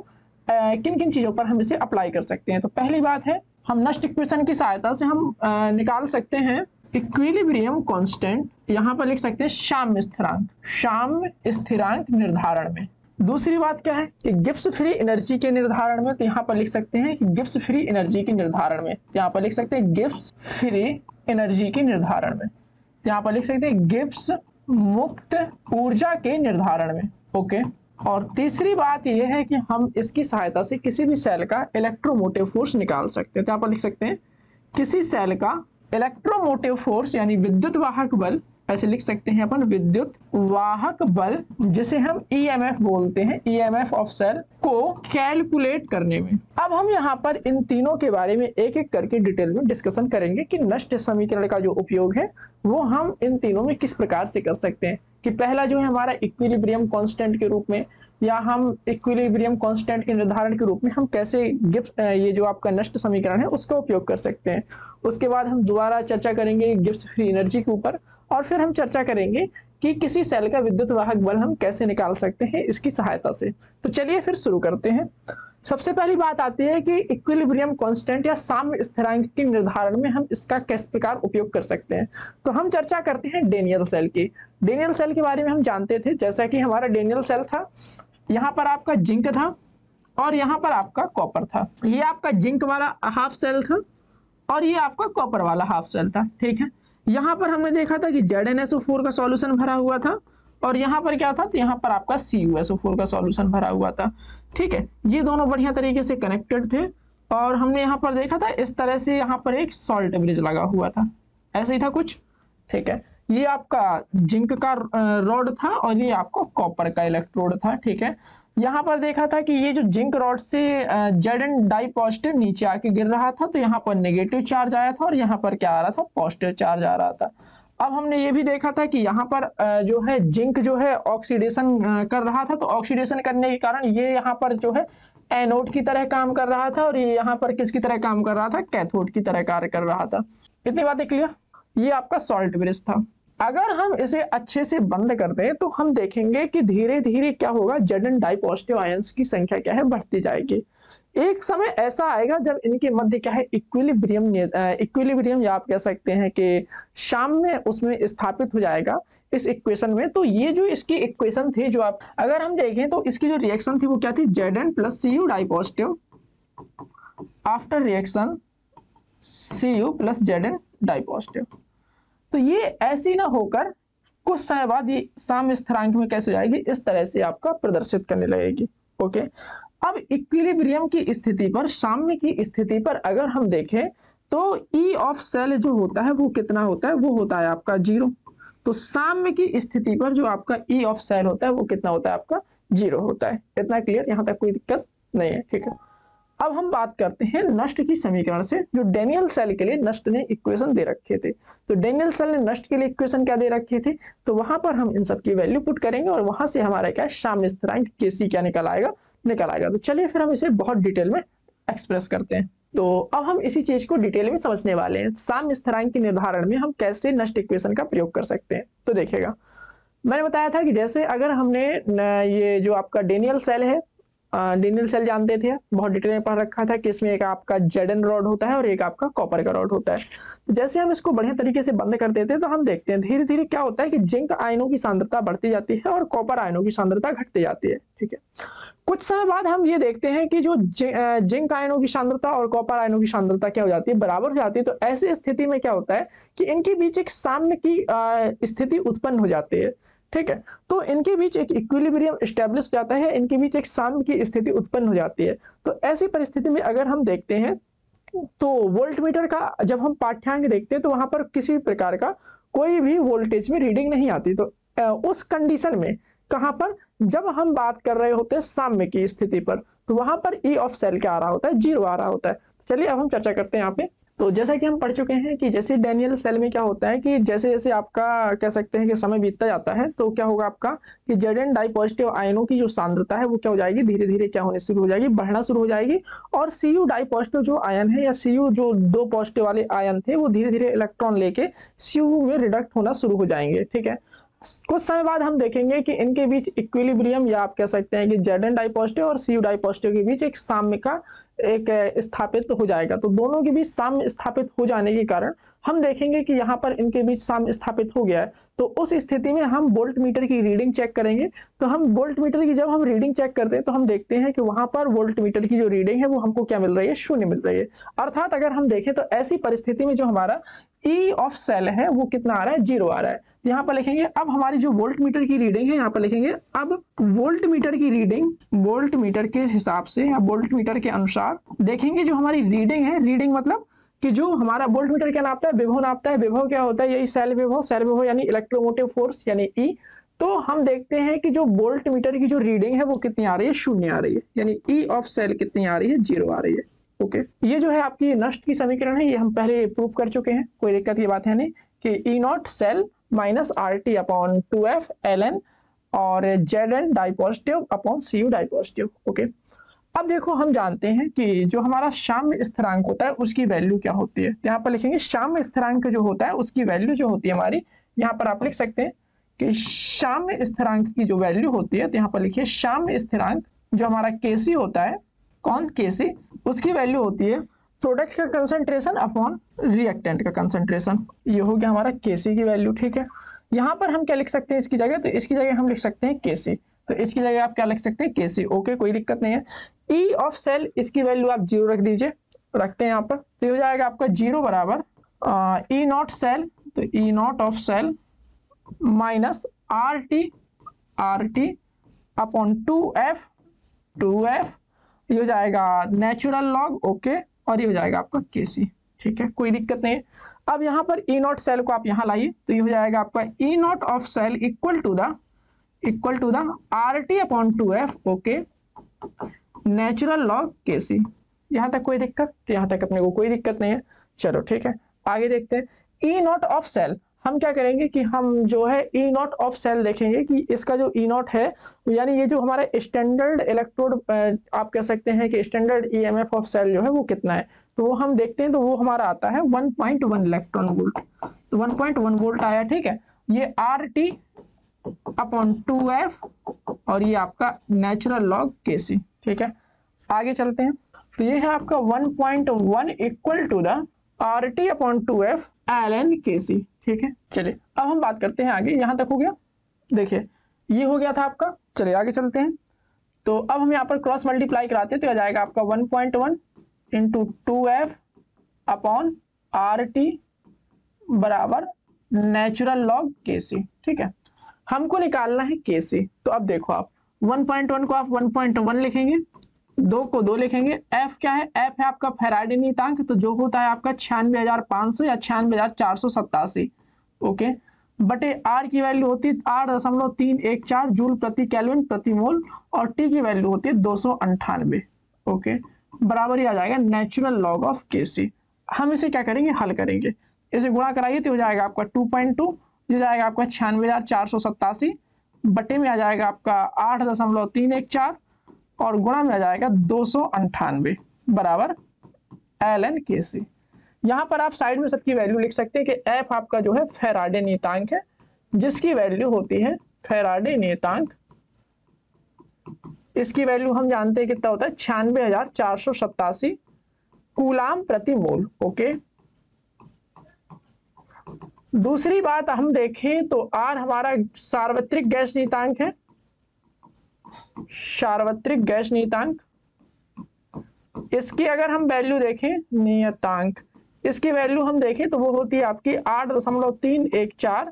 किन किन चीज़ों पर हम इसे अप्लाई कर सकते हैं। तो पहली बात है हम नष्ट इक्वेशन की सहायता से हम निकाल सकते हैं इक्विलिब्रियम कांस्टेंट, यहाँ पर लिख सकते हैं साम्य स्थिरांक, साम्य स्थिरांक निर्धारण में। दूसरी बात क्या है कि गिब्स फ्री एनर्जी के निर्धारण में, तो यहाँ पर लिख सकते हैं कि गिब्स फ्री एनर्जी के निर्धारण में, यहाँ पर लिख सकते हैं गिब्स फ्री एनर्जी के निर्धारण में, यहाँ पर लिख सकते हैं गिब्स मुक्त ऊर्जा के निर्धारण में। ओके, और तीसरी बात यह है कि हम इसकी सहायता से किसी भी सेल का इलेक्ट्रोमोटिव फोर्स निकाल सकते हैं। तो यहाँ पर लिख सकते हैं किसी सेल का इलेक्ट्रोमोटिव फोर्स यानी विद्युत वाहक बल, ऐसे लिख सकते हैं अपन विद्युत वाहक बल, जिसे हम ईएमएफ बोलते हैं, ईएमएफ ऑफ सेल को कैलकुलेट करने में। अब हम यहाँ पर इन तीनों के बारे में एक एक करके डिटेल में डिस्कशन करेंगे कि नष्ट समीकरण का जो उपयोग है वो हम इन तीनों में किस प्रकार से कर सकते हैं। कि पहला जो है हमारा इक्विलिब्रियम कांस्टेंट के रूप में, या हम इक्विलिब्रियम कांस्टेंट के निर्धारण के रूप में हम कैसे गिब्स ये जो आपका नष्ट समीकरण है उसका उपयोग कर सकते हैं। उसके बाद हम दोबारा चर्चा करेंगे गिब्स फ्री एनर्जी के ऊपर, और फिर हम चर्चा करेंगे कि किसी सेल का विद्युत वाहक बल हम कैसे निकाल सकते हैं इसकी सहायता से। तो चलिए फिर शुरू करते हैं। सबसे पहली बात आती है कि इक्विलिब्रियम कांस्टेंट या साम्य स्थिरांक के निर्धारण में हम इसका किस प्रकार उपयोग कर सकते हैं। तो हम चर्चा करते हैं डेनियल सेल की। डेनियल सेल के बारे में हम जानते थे, जैसा कि हमारा डेनियल सेल था, यहाँ पर आपका जिंक था और यहाँ पर आपका कॉपर था। ये आपका जिंक वाला हाफ सेल था और ये आपका कॉपर वाला हाफ सेल था। ठीक है, यहाँ पर हमने देखा था कि ZnSO4 का सॉल्यूशन भरा हुआ था और यहाँ पर क्या था, तो यहाँ पर आपका CuSO4 का सॉल्यूशन भरा हुआ था। ठीक है, ये दोनों बढ़िया तरीके से कनेक्टेड थे और हमने यहाँ पर देखा था इस तरह से यहाँ पर एक सॉल्ट ब्रिज लगा हुआ था, ऐसे ही था कुछ। ठीक है, ये आपका जिंक का रॉड था और ये आपका कॉपर का इलेक्ट्रोड था। ठीक है, यहाँ पर देखा था कि ये जो जिंक रॉड से Zn डाई पॉजिटिव नीचे आके गिर रहा था, तो यहाँ पर नेगेटिव चार्ज आया था और यहाँ पर क्या आ रहा था, पॉजिटिव चार्ज आ रहा था। अब हमने ये भी देखा था कि यहाँ पर जो है जिंक जो है ऑक्सीडेशन कर रहा था, तो ऑक्सीडेशन करने के कारण ये यहाँ पर जो है एनोड की तरह काम कर रहा था और ये यहाँ पर किसकी तरह काम कर रहा था, कैथोड की तरह कार्य कर रहा था। इतनी बातें क्लियर। ये आपका सॉल्ट ब्रिज था। अगर हम इसे अच्छे से बंद कर दें तो हम देखेंगे कि धीरे धीरे क्या होगा, Zn डाई पॉजिटिव आयंस की संख्या क्या है, बढ़ती जाएगी। एक समय ऐसा आएगा जब इनके मध्य क्या है, इक्विलिब्रियम या आप कह सकते हैं कि साम्य उसमें स्थापित हो जाएगा इस इक्वेशन में। तो ये जो इसकी इक्वेशन थी, जो आप अगर हम देखें तो इसकी जो रिएक्शन थी वो क्या थी, Zn plus Cu di positive after reaction Cu plus Zn di positive. तो ये ऐसी ना होकर कुछ समय बाद ये साम्य स्थिरांक में कैसे जाएगी, इस तरह से आपका प्रदर्शित करने लगेगी। ओके, अब इक्विलिब्रियम की स्थिति पर, साम्य की स्थिति पर अगर हम देखें तो ई ऑफ सेल जो होता है वो कितना होता है, वो होता है आपका 0। तो साम्य की स्थिति पर जो आपका ई ऑफ सेल होता है वो कितना होता है, आपका 0 होता है। इतना क्लियर, यहाँ तक कोई दिक्कत नहीं है। ठीक है, अब हम बात करते हैं नष्ट की समीकरण से, जो डेनियल सेल के लिए नष्ट ने इक्वेशन दे रखे थे। तो डेनियल सेल ने नष्ट के लिए इक्वेशन क्या दे रखे थे, तो वहां पर हम इन सब की वैल्यू पुट करेंगे और वहां से हमारा क्या साम्य स्थिरांक Kc क्या निकल आएगा। तो चलिए फिर हम इसे बहुत डिटेल में एक्सप्रेस करते हैं। तो अब हम इसी चीज को डिटेल में समझने वाले हैं, साम्य स्थिरांक के निर्धारण में हम कैसे नष्ट इक्वेशन का प्रयोग कर सकते हैं। तो देखिएगा, मैंने बताया था कि जैसे अगर हमने ये जो आपका डेनियल सेल है, डेनियल सेल जानते थे, बहुत डिटेल में पढ़ रखा था कि इसमें एक आपका Zn रॉड होता है और एक आपका कॉपर का रॉड होता है। तो जैसे हम इसको बढ़िया तरीके से बंद कर देते हैं तो हम देखते हैं धीरे धीरे क्या होता है कि जिंक आयनों की सांद्रता बढ़ती जाती है और कॉपर आयनों की सांद्रता घटती जाती है। ठीक है, कुछ समय बाद हम ये देखते हैं कि जो जिंक आयनों की सांद्रता और कॉपर आयनों की सांद्रता क्या हो जाती है, बराबर हो जाती है। तो ऐसी स्थिति में क्या होता है कि इनके बीच एक साम्य की स्थिति उत्पन्न हो जाती है। ठीक है, तो इनके बीच एक इक्विलिब्रियम एस्टेब्लिश हो जाता है, इनके बीच एक साम्य की स्थिति उत्पन्न हो जाती है। तो ऐसी परिस्थिति में अगर हम देखते हैं तो वोल्टमीटर का जब हम पाठ्यांक देखते हैं तो वहां पर किसी प्रकार का कोई भी वोल्टेज में रीडिंग नहीं आती। तो उस कंडीशन में कहां पर, जब हम बात कर रहे होते हैं साम्य की स्थिति पर, तो वहां पर ई ऑफ सेल क्या आ रहा होता है, 0 आ रहा होता है। तो चलिए अब हम चर्चा करते हैं यहाँ पे। तो जैसा कि हम पढ़ चुके हैं कि जैसे डेनियल सेल में क्या होता है कि जैसे जैसे आपका कह सकते हैं कि समय बीतता जाता है तो क्या होगा आपका कि Zn डाई पॉजिटिव आयनों की जो सांद्रता है वो क्या हो जाएगी, धीरे धीरे क्या होने शुरू हो जाएगी, बढ़ना शुरू हो जाएगी। और Cu डाई पॉजिटिव जो आयन है या Cu जो 2 पॉजिटिव वाले आयन थे वो धीरे धीरे इलेक्ट्रॉन लेके Cu में रिडक्ट होना शुरू हो जाएंगे। ठीक है, कुछ समय बाद हम देखेंगे कि इनके बीच इक्विलिब्रियम या आप कह सकते हैं कि Zn डाई पॉजिटिव और Cu डाई पॉजिटिव के बीच एक साम्य का एक स्थापित हो जाएगा। तो दोनों के बीच साम्य स्थापित हो जाने के कारण हम देखेंगे कि यहाँ पर इनके बीच साम्य स्थापित हो गया है। तो उस स्थिति में हम वोल्ट मीटर की रीडिंग चेक करेंगे। तो हम वोल्ट मीटर की जब हम रीडिंग चेक करते हैं तो हम देखते हैं कि वहां पर वोल्ट मीटर की जो रीडिंग है वो हमको क्या मिल रही है, 0 मिल रही है। अर्थात अगर हम देखें तो ऐसी परिस्थिति में जो हमारा ई ऑफ सेल है वो कितना आ रहा है, 0 आ रहा है। यहाँ पर लिखेंगे अब हमारी जो वोल्ट मीटर की रीडिंग है, यहाँ पर लिखेंगे अब वोल्ट मीटर की रीडिंग वोल्ट मीटर के हिसाब से या वोल्ट मीटर के अनुसार देखेंगे जो हमारी रीडिंग है। रीडिंग मतलब कि जो हमारा वोल्ट मीटर क्या नापता है, विभव नापता है। विभव क्या होता है, यही सेल विभव यानी इलेक्ट्रोमोटिव फोर्स यानी ई। तो हम देखते हैं कि जो वोल्ट मीटर की जो रीडिंग है वो कितनी आ रही है, 0 आ रही है, यानी ई ऑफ सेल कितनी आ रही है, 0 आ रही है। ओके, ये जो है आपकी नष्ट की समीकरण है, ये हम पहले प्रूव कर चुके हैं, कोई दिक्कत की बात है नहीं कि E naught cell minus R T upon 2f ln और Zn di positive upon Cu di positive. Okay, अब देखो हम जानते हैं कि जो हमारा साम्य स्थिरांक होता है उसकी वैल्यू क्या होती है। यहाँ पर लिखेंगे साम्य स्थिरांक जो होता है उसकी वैल्यू जो होती है हमारी, यहाँ पर आप लिख सकते हैं कि साम्य स्थिरांक की जो वैल्यू होती है, तो यहाँ पर लिखिए साम्य स्थिरांक जो हमारा Kc होता है, कौन Kc, उसकी वैल्यू होती है प्रोडक्ट का कंसंट्रेशन अपॉन रिएक्टेंट का कंसंट्रेशन। ये हो गया हमारा Kc की वैल्यू। ठीक है, यहाँ पर हम क्या लिख सकते हैं इसकी जगह, तो इसकी जगह हम लिख सकते हैं Kc, तो इसकी जगह आप क्या लिख सकते हैं, Kc। ओके, कोई दिक्कत नहीं है। ई ऑफ सेल इसकी वैल्यू आप 0 रख दीजिए, रखते हैं यहाँ पर, तो ये हो जाएगा आपका 0 बराबर ई नॉट सेल, तो E naught of cell minus R T upon 2f ये हो जाएगा नेचुरल लॉग। ओके, और ये हो जाएगा आपका Kc। ठीक है, कोई दिक्कत नहीं है। अब यहाँ पर ई नॉट सेल को आप यहाँ लाइए, तो ये हो जाएगा आपका E naught of cell equal to the R T upon 2f। Okay, natural log Kc। यहाँ तक कोई दिक्कत, तो यहाँ तक अपने को कोई दिक्कत नहीं है। चलो ठीक है, आगे देखते हैं। ई नॉट ऑफ सेल हम क्या करेंगे कि हम जो है ई नॉट ऑफ सेल देखेंगे कि इसका जो ई नॉट है, यानी ये जो हमारा स्टैंडर्ड इलेक्ट्रोड आप कह सकते हैं कि स्टैंडर्ड ईएमएफ ऑफ सेल जो है वो कितना है, तो वो हम देखते हैं, तो वो हमारा आता है 1.1 इलेक्ट्रॉन वोल्ट, 1.1 वोल्ट आया। ठीक है, ये आर टी अपॉन 2f और ये आपका नेचुरल लॉग Kc। ठीक है, आगे चलते हैं। तो ये है आपका 1.1 equal to the R T upon 2f ln Kc। ठीक है, चलिए अब हम बात करते हैं आगे। यहां तक हो गया, देखिए ये हो गया था आपका। चलिए आगे चलते हैं। तो अब हम यहाँ पर क्रॉस मल्टीप्लाई कराते हैं, तो आ जाएगा आपका 1.1 into 2f upon R T बराबर नेचुरल लॉग Kc। ठीक है, हमको निकालना है Kc। तो अब देखो आप 1.1 को आप 1.1 लिखेंगे, 2 को 2 लिखेंगे। f क्या है, f है आपका फैराडे नियतांक, तो जो होता है आपका 96,500 या 96,487। ओके, बटे r की वैल्यू होती है 8.314 जूल प्रति केल्विन प्रति मोल और t की वैल्यू होती है 298। ओके, बराबर ही आ जाएगा नेचुरल लॉग ऑफ Kc। हम इसे क्या करेंगे, हल करेंगे, इसे गुणा कराइए तो हो जाएगा आपका 2.2, ये जाएगा आपका 96,487 बटे में आ जाएगा आपका 8.314 और गुणा में आ जाएगा 298 बराबर ln Kc। यहाँ पर आप साइड में सबकी वैल्यू लिख सकते हैं कि f आपका जो है फैराडे नियतांक है, जिसकी वैल्यू होती है फैराडे नियतांक, इसकी वैल्यू हम जानते हैं कितना होता है 96,487 कूलाम प्रति मोल। ओके, दूसरी बात हम देखें तो R हमारा सार्वत्रिक गैस नियतांक है, सार्वत्रिक गैस नियतांक। इसकी अगर हम वैल्यू देखें, नियतांक इसकी वैल्यू हम देखें तो वो होती है आपकी 8.314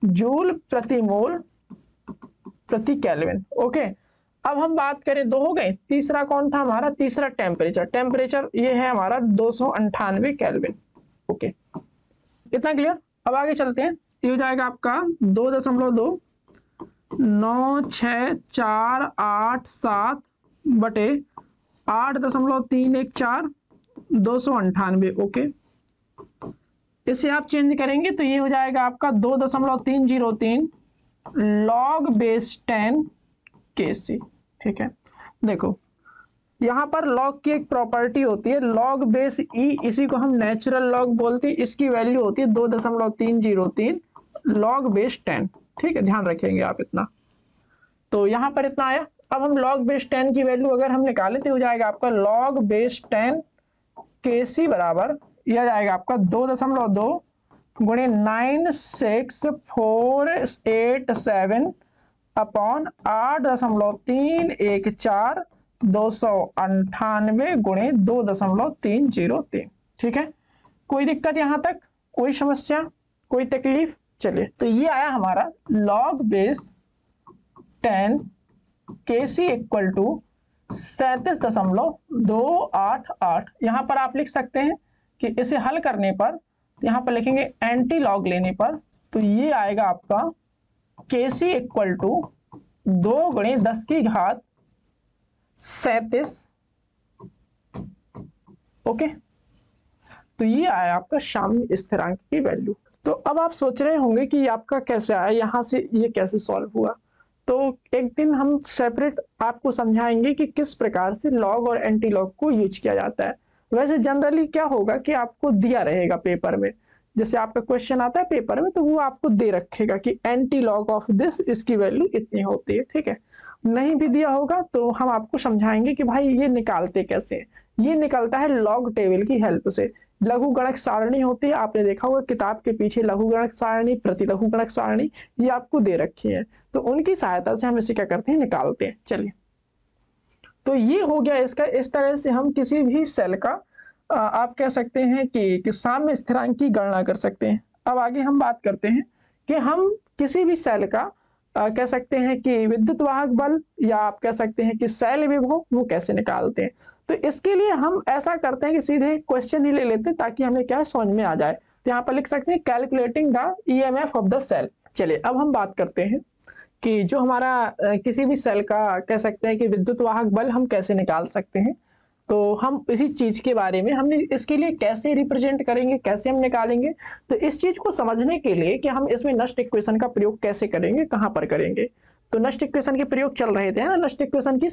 जूल प्रति मोल प्रति केल्विन। ओके, अब हम बात करें, 2 हो गए, तीसरा कौन था हमारा, तीसरा टेम्परेचर। टेम्परेचर ये है हमारा 298 केल्विन। ओके, इतना क्लियर। अब आगे चलते हैं, ये हो जाएगा आपका 2.96487 बटे 8.314 298। ओके, इसे आप चेंज करेंगे तो ये हो जाएगा आपका 2.303 लॉग बेस 10 Kc। ठीक है, देखो यहाँ पर लॉग की एक प्रॉपर्टी होती है लॉग बेस ई, इसी को हम नेचुरल लॉग बोलते हैं। इसकी वैल्यू होती है 2.303 log बेस 10, ठीक है, ध्यान रखेंगे आप इतना। तो यहाँ पर इतना आया। अब हम log बेस 10 की वैल्यू अगर हम निकालें तो हो जाएगा आपका log बेस 10 KC बराबर यह आ जाएगा आपका 2.2 गुणे 96487 अपॉन 8.314 298 गुणे 2.303। ठीक है, कोई दिक्कत यहाँ तक, कोई समस्या, कोई तकलीफ? चलिए, तो ये आया हमारा log base 10 KC equal to 37.288। यहाँ पर आप लिख सकते हैं कि इसे हल करने पर, यहाँ पर लिखेंगे एंटी लॉग लेने पर, तो ये आएगा आपका KC इक्वल टू 2 गुणे 10 की घात 37। ओके, तो ये आया आपका साम्य स्थिरांक की वैल्यू। तो अब आप सोच रहे होंगे कि आपका कैसे आया, यहाँ से ये कैसे सॉल्व हुआ। तो एक दिन हम सेपरेट आपको समझाएंगे कि किस प्रकार से लॉग और एंटी लॉग को यूज किया जाता है। वैसे जनरली क्या होगा कि आपको दिया रहेगा पेपर में, जैसे आपका क्वेश्चन आता है पेपर में, तो वो आपको दे रखेगा कि एंटी लॉग ऑफ दिस, इसकी वैल्यू इतनी होती है। ठीक है, नहीं भी दिया होगा तो हम आपको समझाएंगे कि भाई ये निकालते कैसे हैं। ये निकलता है लॉग टेबल की हेल्प से। लघुगणक सारणी होती है, आपने देखा होगा किताब के पीछे लघुगणक सारणी, प्रतिलघुगणक सारणी, ये आपको दे रखी है, तो उनकी सहायता से हम इसे क्या करते हैं, निकालते हैं। चलिए, तो ये हो गया इसका। इस तरह से हम किसी भी सेल का आप कह सकते हैं कि साम्य स्थिरांक की गणना कर सकते हैं। अब आगे हम बात करते हैं कि हम किसी भी सेल का कह सकते हैं कि विद्युत वाहक बल, या आप कह सकते हैं कि सेल विभव, वो कैसे निकालते हैं। तो इसके लिए हम ऐसा करते हैं कि सीधे क्वेश्चन ही ले लेते हैं ताकि हमें क्या समझ में आ जाए। तो यहाँ पर लिख सकते हैं calculating the EMF of the cell. चलिए, अब हम बात करते हैं कि जो हमारा किसी भी सेल का कह सकते हैं कि विद्युत वाहक बल हम कैसे निकाल सकते हैं। तो हम इसी चीज के बारे में, हमने इसके लिए कैसे रिप्रेजेंट करेंगे, कैसे हम निकालेंगे। तो इस चीज को समझने के लिए कि हम इसमें नस्ट इक्वेशन का प्रयोग कैसे करेंगे, कहाँ पर करेंगे, तो नस्ट इक्वेशन के प्रयोग चल रहे थे ना। नस्ट इक्वेशन की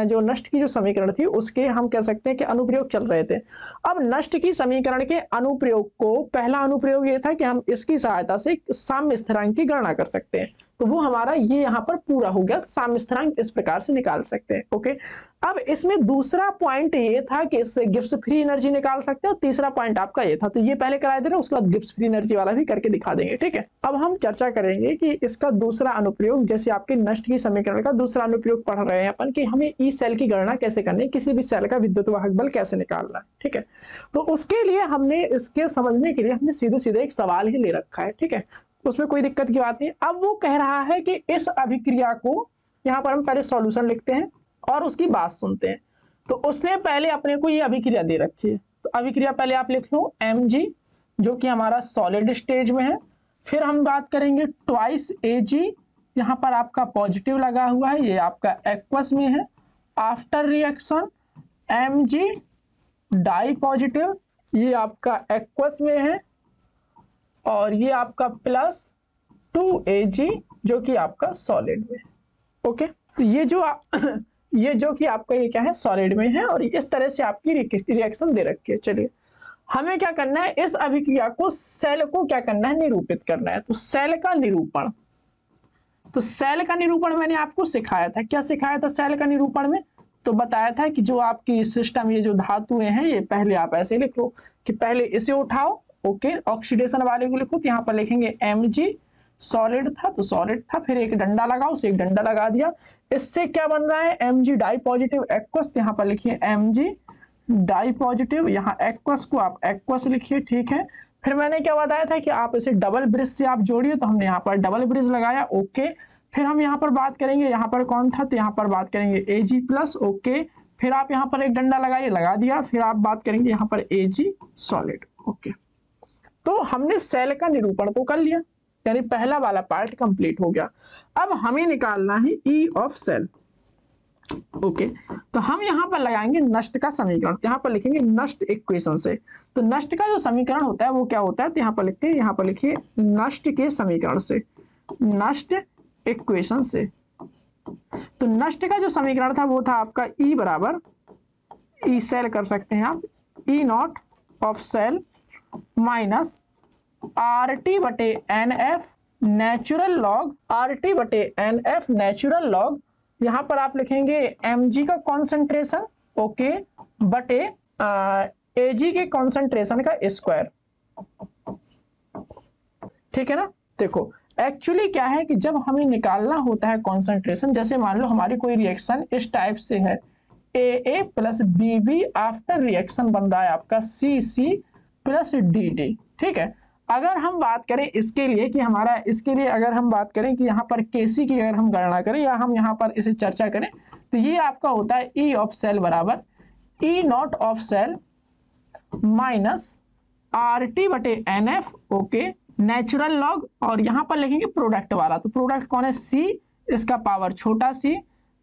जो नस्ट की जो समीकरण थी उसके हम कह सकते हैं कि अनुप्रयोग चल रहे थे। अब नस्ट की समीकरण के अनुप्रयोग को, पहला अनुप्रयोग ये था कि हम इसकी सहायता से साम्य स्थिरांक की गणना कर सकते हैं। तो वो हमारा ये यहाँ पर पूरा हो गया, साम्य स्थिरांक इस प्रकार से निकाल सकते हैं। ओके, अब इसमें दूसरा पॉइंट ये था कि इससे गिब्स फ्री एनर्जी निकाल सकते हैं, और तीसरा पॉइंट आपका ये था। तो ये पहले करा दे रहे हैं, उसके बाद गिब्स फ्री एनर्जी वाला भी करके दिखा देंगे। ठीक है, अब हम चर्चा करेंगे कि इसका दूसरा अनुप्रयोग, जैसे आपके नस्ट की समीकरण का दूसरा अनुप्रयोग पढ़ रहे हैं अपन, कि हमें ई सेल की गणना कैसे करनी है, किसी भी सेल का विद्युत वाहक बल कैसे निकालना है। ठीक है, तो उसके लिए हमने, इसके समझने के लिए हमने सीधे सीधे एक सवाल ही ले रखा है। ठीक है, उसमें कोई दिक्कत की बात नहीं। अब वो कह रहा है कि इस अभिक्रिया को, यहाँ पर हम पहले सॉल्यूशन लिखते हैं और उसकी बात सुनते हैं। तो उसने पहले अपने को ये अभिक्रिया दे रखी है, तो अभिक्रिया पहले आप लिख लो Mg, जो कि हमारा सॉलिड स्टेज में है। फिर हम बात करेंगे ट्वाइस Ag, यहाँ पर आपका पॉजिटिव लगा हुआ है, ये आपका एक्वस में है। After reaction Mg di positive, ये आपका एक्वस में है, और ये आपका प्लस 2Ag जो कि आपका सॉलिड में। ओके, तो ये जो कि आपका ये क्या है, सॉलिड में है, और इस तरह से आपकी रिएक्शन दे रखी है। चलिए, हमें क्या करना है, इस अभिक्रिया को, सेल को क्या करना है, निरूपित करना है। तो सेल का निरूपण, तो सेल का निरूपण मैंने आपको सिखाया था। क्या सिखाया था सेल का निरूपण में? तो बताया था कि जो आपकी सिस्टम, ये जो धातुएं हैं, ये पहले आप ऐसे लिख लो कि पहले इसे उठाओ। ओके, ऑक्सीडेशन वाले को लिखो, तो यहाँ पर लिखेंगे Mg, सॉलिड था तो सॉलिड था, फिर एक डंडा लगाओ, उसे एक डंडा लगा दिया। इससे क्या बन रहा है, Mg डाई पॉजिटिव एक्वस, तो यहाँ पर लिखिए Mg डाई पॉजिटिव, यहाँ एक्वस को आप एक्वस लिखिए। ठीक है, फिर मैंने क्या बताया था कि आप इसे डबल ब्रिज से आप जोड़िए, तो हमने यहाँ पर डबल ब्रिज लगाया। ओके, फिर हम यहाँ पर बात करेंगे, यहाँ पर कौन था, तो यहाँ पर बात करेंगे Ag प्लस। ओके, फिर आप यहाँ पर एक डंडा लगाइए, लगा दिया। फिर आप बात करेंगे यहाँ पर Ag सॉलिड। ओके, तो हमने सेल का निरूपण तो कर लिया, यानी पहला वाला पार्ट कंप्लीट हो गया। अब हमें निकालना है ई ऑफ सेल। ओके, तो हम यहाँ पर लगाएंगे नष्ट का समीकरण, यहाँ पर लिखेंगे नष्ट इक्वेशन से। तो नष्ट का जो समीकरण होता है वो क्या होता है, तो यहाँ पर लिखते हैं, यहाँ पर लिखिए नष्ट के समीकरण से, नष्ट इक्वेशन से। तो नष्ट का जो समीकरण था वो था आपका ई बराबर, ई सेल कर सकते हैं आप, E naught of cell minus RT बटे NF नेचुरल लॉग RT बटे NF नेचुरल लॉग, यहाँ पर आप लिखेंगे mg का कॉन्सेंट्रेशन, ओके, बटे Ag के कॉन्सेंट्रेशन का स्क्वायर, ठीक है ना। देखो एक्चुअली क्या है कि जब हमें निकालना होता है कॉन्सेंट्रेशन, जैसे मान लो हमारी कोई रिएक्शन इस टाइप से है, AA plus BB, after reaction बन रहा है आपका CC प्लस DD, ठीक है। अगर हम बात करें इसके लिए कि हमारा, इसके लिए अगर हम बात करें कि यहाँ पर Kc की अगर हम गणना करें या हम यहाँ पर इसे चर्चा करें, तो ये आपका होता है E ऑफ सेल बराबर E naught of cell minus RT बटे NF, ओके, नेचुरल लॉग, और यहाँ पर लिखेंगे प्रोडक्ट वाला, तो प्रोडक्ट कौन है, C, इसका पावर छोटा c,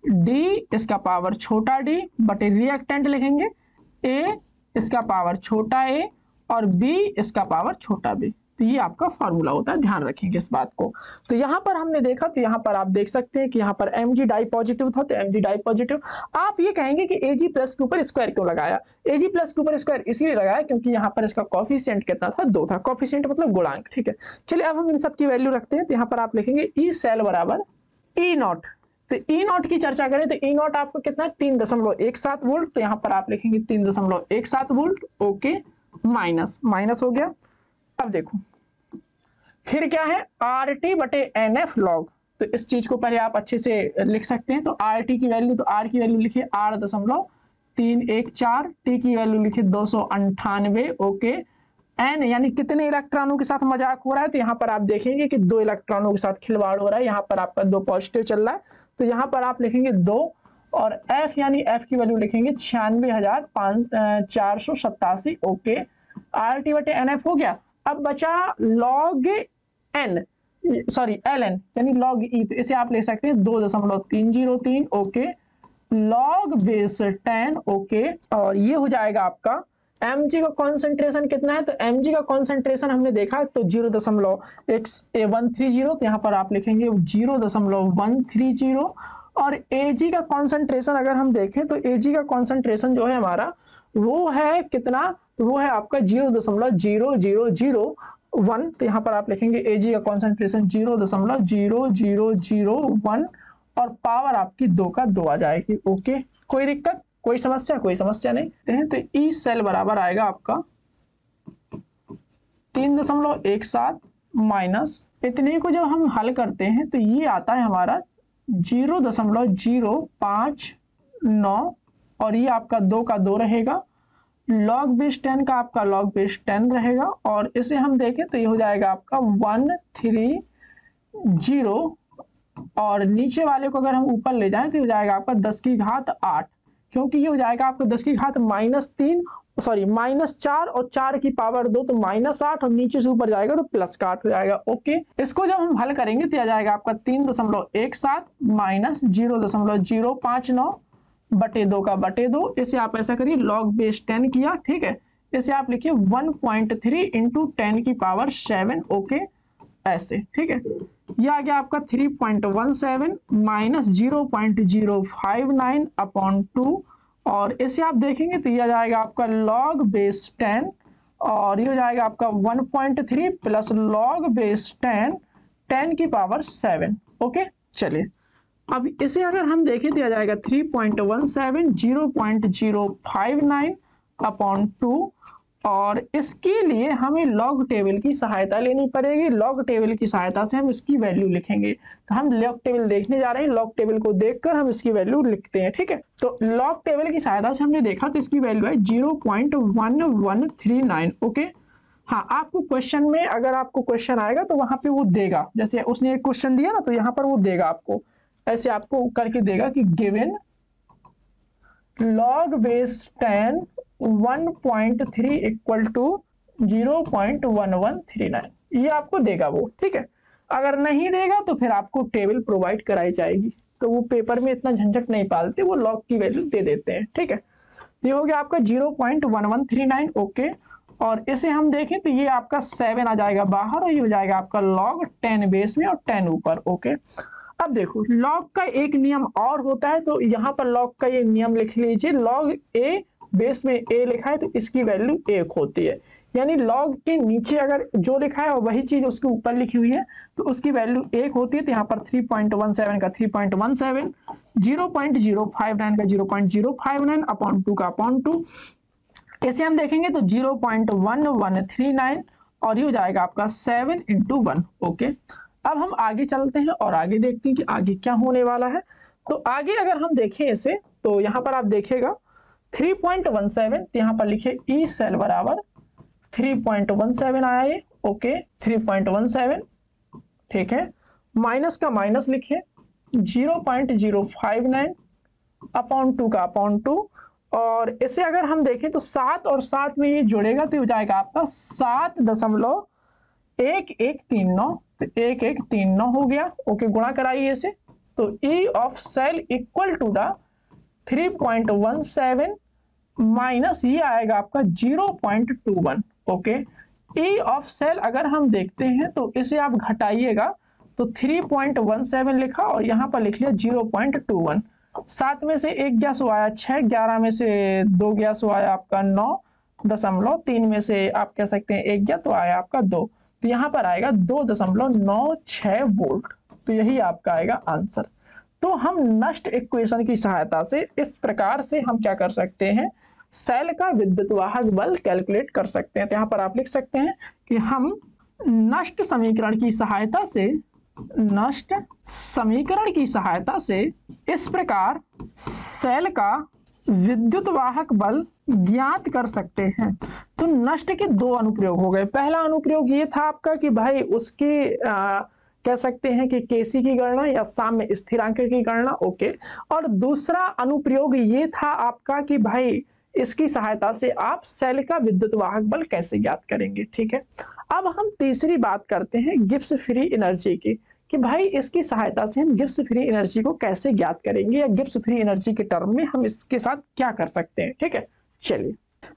D इसका पावर छोटा d, बटे रिएक्टेंट लिखेंगे A इसका पावर छोटा a और B इसका पावर छोटा b। तो ये आपका फॉर्मूला होता है, ध्यान रखेंगे इस बात को। तो यहाँ पर हमने देखा, तो यहाँ पर आप देख सकते हैं कि यहाँ पर Mg डाई पॉजिटिव था, तो Mg डाई पॉजिटिव। आप ये कहेंगे कि Ag प्लस के ऊपर स्क्वायर क्यों लगाया, Ag प्लस के ऊपर स्क्वायर इसीलिए लगाया क्योंकि यहाँ पर इसका कॉफिशिएंट कितना था, 2 था। कॉफिशिएंट मतलब गुणांक, ठीक है। चलिए अब हम इन सब की वैल्यू रखते हैं, तो यहाँ पर आप लिखेंगे ई सेल बराबर ई नॉट, तो ई नॉट की चर्चा करें तो ई नॉट आपको कितना है, 3.17 वोल्ट, तो यहाँ पर आप लिखेंगे 3.17 वोल्ट, ओके, माइनस माइनस हो गया। अब देखो फिर क्या है, RT बटे NF लॉग, तो इस चीज को पहले आप अच्छे से लिख सकते हैं। तो RT की वैल्यू, तो R की वैल्यू लिखिए 8.314, T की वैल्यू लिखिए 298, ओके। N यानी कितने इलेक्ट्रॉनों के साथ मजाक हो रहा है, तो यहाँ पर आप देखेंगे कि 2 इलेक्ट्रॉनों के साथ खिलवाड़ हो रहा है, यहाँ पर आपका 2 पॉजिटिव चल रहा है, तो यहाँ पर आप लिखेंगे 2, और F यानी F की वैल्यू लिखेंगे 96,487, ओके। RT बटे NF हो गया। अब बचा लॉग N, सॉरी LN यानी लॉग E, तो इसे आप ले सकते हैं 2.303, ओके, लॉग बेस 10, ओके, और ये हो जाएगा आपका Mg का कॉन्सेंट्रेशन कितना है, तो Mg का कॉन्सेंट्रेशन हमने देखा तो 0.130, तो यहाँ पर आप लिखेंगे 0.130, और Ag का कॉन्सेंट्रेशन अगर हम देखें तो Ag का कॉन्सेंट्रेशन जो है हमारा वो है कितना, तो वो है आपका 0.0001, तो यहाँ पर आप लिखेंगे Ag का कॉन्सेंट्रेशन 0.0001 और पावर आपकी 2 का 2 आ जाएगी, ओके। कोई दिक्कत, कोई समस्या, कोई समस्या नहीं। तो ई सेल बराबर आएगा आपका 3.17 माइनस, इतने को जब हम हल करते हैं तो ये आता है हमारा 0.059, और ये आपका 2 का 2 रहेगा, लॉग बेस 10 का आपका लॉग बेस 10 रहेगा, और इसे हम देखें तो ये हो जाएगा आपका 130, और नीचे वाले को अगर हम ऊपर ले जाएं तो हो जाएगा आपका 10 की घात 8, क्योंकि ये हो जाएगा आपका 10 की घात -4 और 4 की पावर 2, तो -8, और नीचे से ऊपर जाएगा तो +8 हो जाएगा, ओके। इसको जब हम हल करेंगे तो आ जाएगा आपका 3.17 माइनस 0.059 बटे 2 का बटे 2, इसे आप ऐसा करिए लॉग बेस 10 किया, ठीक है, इसे आप लिखिए 1.3 इंटू 10 की पावर 7, ओके, ऐसे, ठीक है। ये आ गया आपका 3.17 माइनस 0.059 अपॉन 2, और इसे आप देखेंगे तो ये आ जाएगा आपका लॉग बेस 10, और ये हो जाएगा आपका 1.3 प्लस लॉग बेस 10 की पावर 7, ओके। चलिए अब इसे अगर हम देखें तो आ जाएगा 3.17 0.059 अपॉन 2, और इसके लिए हमें लॉग टेबल की सहायता लेनी पड़ेगी। लॉग टेबल की सहायता से हम इसकी वैल्यू लिखेंगे, तो हम लॉग टेबल देखने जा रहे हैं, लॉग टेबल को देखकर हम इसकी वैल्यू लिखते हैं, ठीक है। तो लॉग टेबल की सहायता से हमने देखा तो इसकी वैल्यू है 0.1139, ओके। हाँ, आपको क्वेश्चन में अगर आपको क्वेश्चन आएगा तो वहां पे वो देगा, जैसे उसने एक क्वेश्चन दिया ना, तो यहाँ पर वो देगा आपको, ऐसे आपको करके देगा कि given log base 10 1.3 equal to 0.1139, ये आपको देगा वो, ठीक है। अगर नहीं देगा तो फिर आपको टेबल प्रोवाइड कराई जाएगी, तो वो पेपर में इतना झंझट नहीं पालते, वो लॉग की वैल्यू दे देते हैं, ठीक है। तो ये हो गया आपका 0.1139, ओके, और इसे हम देखें तो ये आपका 7 आ जाएगा बाहर, और ये हो जाएगा आपका log 10 बेस में और 10 ऊपर, ओके। अब देखो लॉग का एक नियम और होता है, तो यहाँ पर लॉग का ये नियम लिख लीजिए, लॉग ए बेस में a लिखा है तो इसकी वैल्यू 1 होती है। यानी log के नीचे अगर जो लिखा है और वही चीज उसके ऊपर लिखी हुई है तो उसकी वैल्यू 1 होती है। तो यहाँ पर 3.17 का 3.17, 0.059 का 0.059, अपॉन 2 का अपॉन 2, इसे हम देखेंगे तो 0.1139 और ये हो जाएगा आपका 7 × 1। ओके, अब हम आगे चलते हैं और आगे देखते हैं कि आगे क्या होने वाला है। तो आगे अगर हम देखें इसे तो यहाँ पर आप देखिएगा 3.17, तो यहाँ पर लिखे ई सेल बराबर 3.17 आया ये। ओके, 3.17, ठीक है, माइनस का माइनस लिखे 0.059 अपॉन 2 का अपॉन 2, और इसे अगर हम देखें तो 7 और 7 में ये जुड़ेगा तो हो जाएगा आपका 7.1139, तो 1139 हो गया। ओके, गुणा कराइए इसे तो E of cell equal to the 3.17 minus ये आएगा आपका 0.21। ओके, ई ऑफ सेल अगर हम देखते हैं तो इसे आप घटाइएगा तो 3.17 लिखा और यहाँ पर लिख लिया 0.21। 7 में से 1 गया सो आया 6, 11 में से 2 गया सो आया आपका 9.3 में से आप कह सकते हैं 1 गया तो आया आपका 2, तो यहाँ पर आएगा 2.96 वोल्ट। तो यही आपका आएगा आंसर। तो हम नष्ट इक्वेशन की सहायता से इस प्रकार से हम क्या कर सकते हैं, सेल का विद्युत वाहक बल कैलकुलेट कर सकते हैं। तो यहाँ पर आप लिख सकते हैं कि हम नष्ट समीकरण की सहायता से इस प्रकार सेल का विद्युत वाहक बल ज्ञात कर सकते हैं। तो नष्ट के 2 अनुप्रयोग हो गए। पहला अनुप्रयोग ये था आपका कि भाई उसकी कह सकते हैं कि केसी की गणना या साम्य स्थिरांक की गणना। ओके, और दूसरा अनुप्रयोग ये था आपका कि भाई इसकी सहायता से आप सेल का विद्युत वाहक बल कैसे ज्ञात करेंगे। ठीक है, अब हम तीसरी बात करते हैं गिब्स फ्री एनर्जी की, कि भाई इसकी सहायता से हम गिब्स फ्री एनर्जी को कैसे ज्ञात करेंगे या गिब्स फ्री एनर्जी के टर्म में हम इसके साथ क्या कर सकते हैं। ठीक है, चलिए,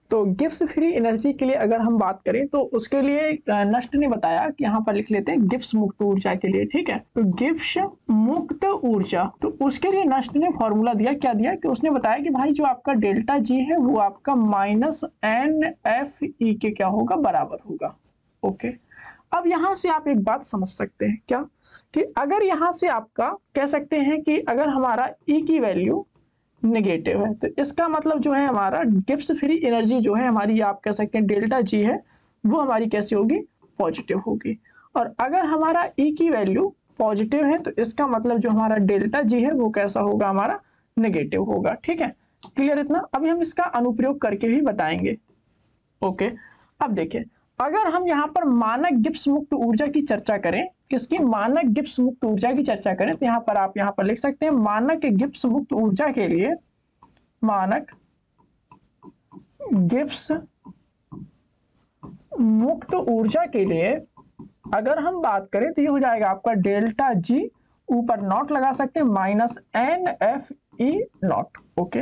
तो गिब्स फ्री एनर्जी के लिए अगर हम बात करें तो उसके लिए नष्ट ने बताया कि यहाँ पर लिख लेते हैं गिब्स मुक्त ऊर्जा के लिए। ठीक है, तो गिब्स मुक्त ऊर्जा, तो उसके लिए नष्ट ने फॉर्मूला दिया। क्या दिया कि उसने बताया कि भाई जो आपका डेल्टा जी है वो आपका -NFE के क्या होगा, बराबर होगा। ओके, अब यहाँ से आप एक बात समझ सकते हैं क्या, कि अगर यहाँ से आपका कह सकते हैं कि अगर हमारा E की वैल्यू नेगेटिव है तो इसका मतलब जो है हमारा गिब्स फ्री एनर्जी जो है हमारी, आप कह सकते हैं डेल्टा जी है वो हमारी कैसी होगी, पॉजिटिव होगी। और अगर हमारा E की वैल्यू पॉजिटिव है तो इसका मतलब जो हमारा डेल्टा जी है वो कैसा होगा, हमारा नेगेटिव होगा। ठीक है, क्लियर इतना। अभी हम इसका अनुप्रयोग करके भी बताएंगे। ओके, अब देखिए अगर हम यहाँ पर मानक गिब्स मुक्त ऊर्जा की चर्चा करें, किसकी, मानक गिब्स मुक्त ऊर्जा की चर्चा करें, तो यहाँ पर आप यहाँ पर लिख सकते हैं मानक गिब्स मुक्त ऊर्जा के लिए, मानक गिब्स मुक्त ऊर्जा के लिए अगर हम बात करें तो ये हो जाएगा आपका डेल्टा जी, ऊपर नॉट लगा सकते हैं -NFE नॉट। ओके,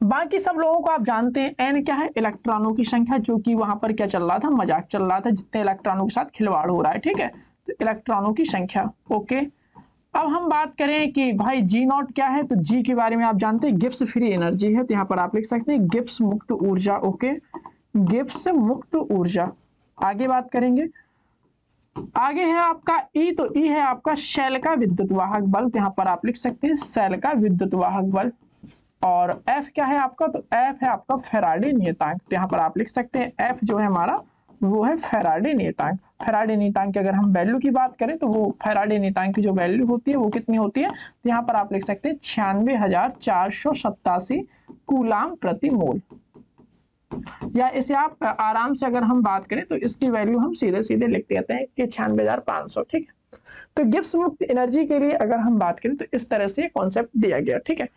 बाकी सब लोगों को आप जानते हैं एन क्या है, इलेक्ट्रॉनों की संख्या, जो कि वहां पर क्या चल रहा था, मजाक चल रहा था, जितने इलेक्ट्रॉनों के साथ खिलवाड़ हो रहा है। ठीक है, तो इलेक्ट्रॉनों की संख्या। ओके, अब हम बात करें कि भाई जी नॉट क्या है, तो जी के बारे में आप जानते हैं गिब्स फ्री एनर्जी है, तो यहाँ पर आप लिख सकते हैं गिब्स मुक्त ऊर्जा। ओके, गिब्स मुक्त ऊर्जा। आगे बात करेंगे, आगे है आपका ई, तो ई है आपका सेल का विद्युत वाहक बल, तो यहाँ पर आप लिख सकते हैं सेल का विद्युत वाहक बल। और F क्या है आपका, तो F है आपका फैराडे नियतांक, तो यहाँ पर आप लिख सकते हैं F जो है हमारा वो है फैराडे नियतांक। फैराडे नियतांक की अगर हम वैल्यू की बात करें तो वो फैराडे नियतांक की जो वैल्यू होती है वो कितनी होती है, तो यहाँ पर आप लिख सकते हैं 96,487 कूलाम प्रति मोल। या इसे आप आराम से अगर हम बात करें तो इसकी वैल्यू हम सीधे सीधे लिख देते हैं कि 96,500। ठीक है, तो गिब्स मुक्त एनर्जी के लिए अगर हम बात करें तो इस तरह से कॉन्सेप्ट दिया गया। ठीक है,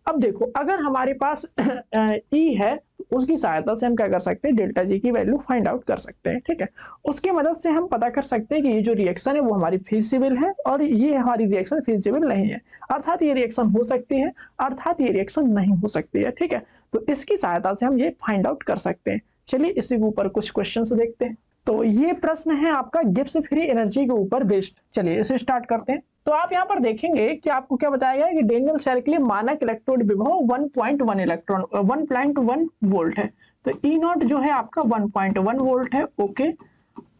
अब देखो अगर हमारे पास ई है तो उसकी सहायता से हम क्या कर सकते हैं, डेल्टा जी की वैल्यू फाइंड आउट कर सकते हैं। ठीक है, उसकी मदद से हम पता कर सकते हैं कि ये जो रिएक्शन है वो हमारी फिजिबल है और ये हमारी रिएक्शन फिजिबल नहीं है, अर्थात ये रिएक्शन हो सकती है, अर्थात ये रिएक्शन नहीं हो सकती है। ठीक है, तो इसकी सहायता से हम ये फाइंड आउट कर सकते हैं। चलिए इसी के ऊपर कुछ क्वेश्चन देखते हैं। तो ये प्रश्न है आपका गिब्स फ्री एनर्जी के ऊपर बेस्ड। चलिए इसे स्टार्ट करते हैं। तो आप यहाँ पर देखेंगे कि आपको क्या बताया गया है कि डेनियल सेल के लिए मानक इलेक्ट्रोड विभव 1.1 इलेक्ट्रॉन 1.1 वोल्ट है। तो ई नॉट जो है आपका 1.1 वोल्ट है। ओके,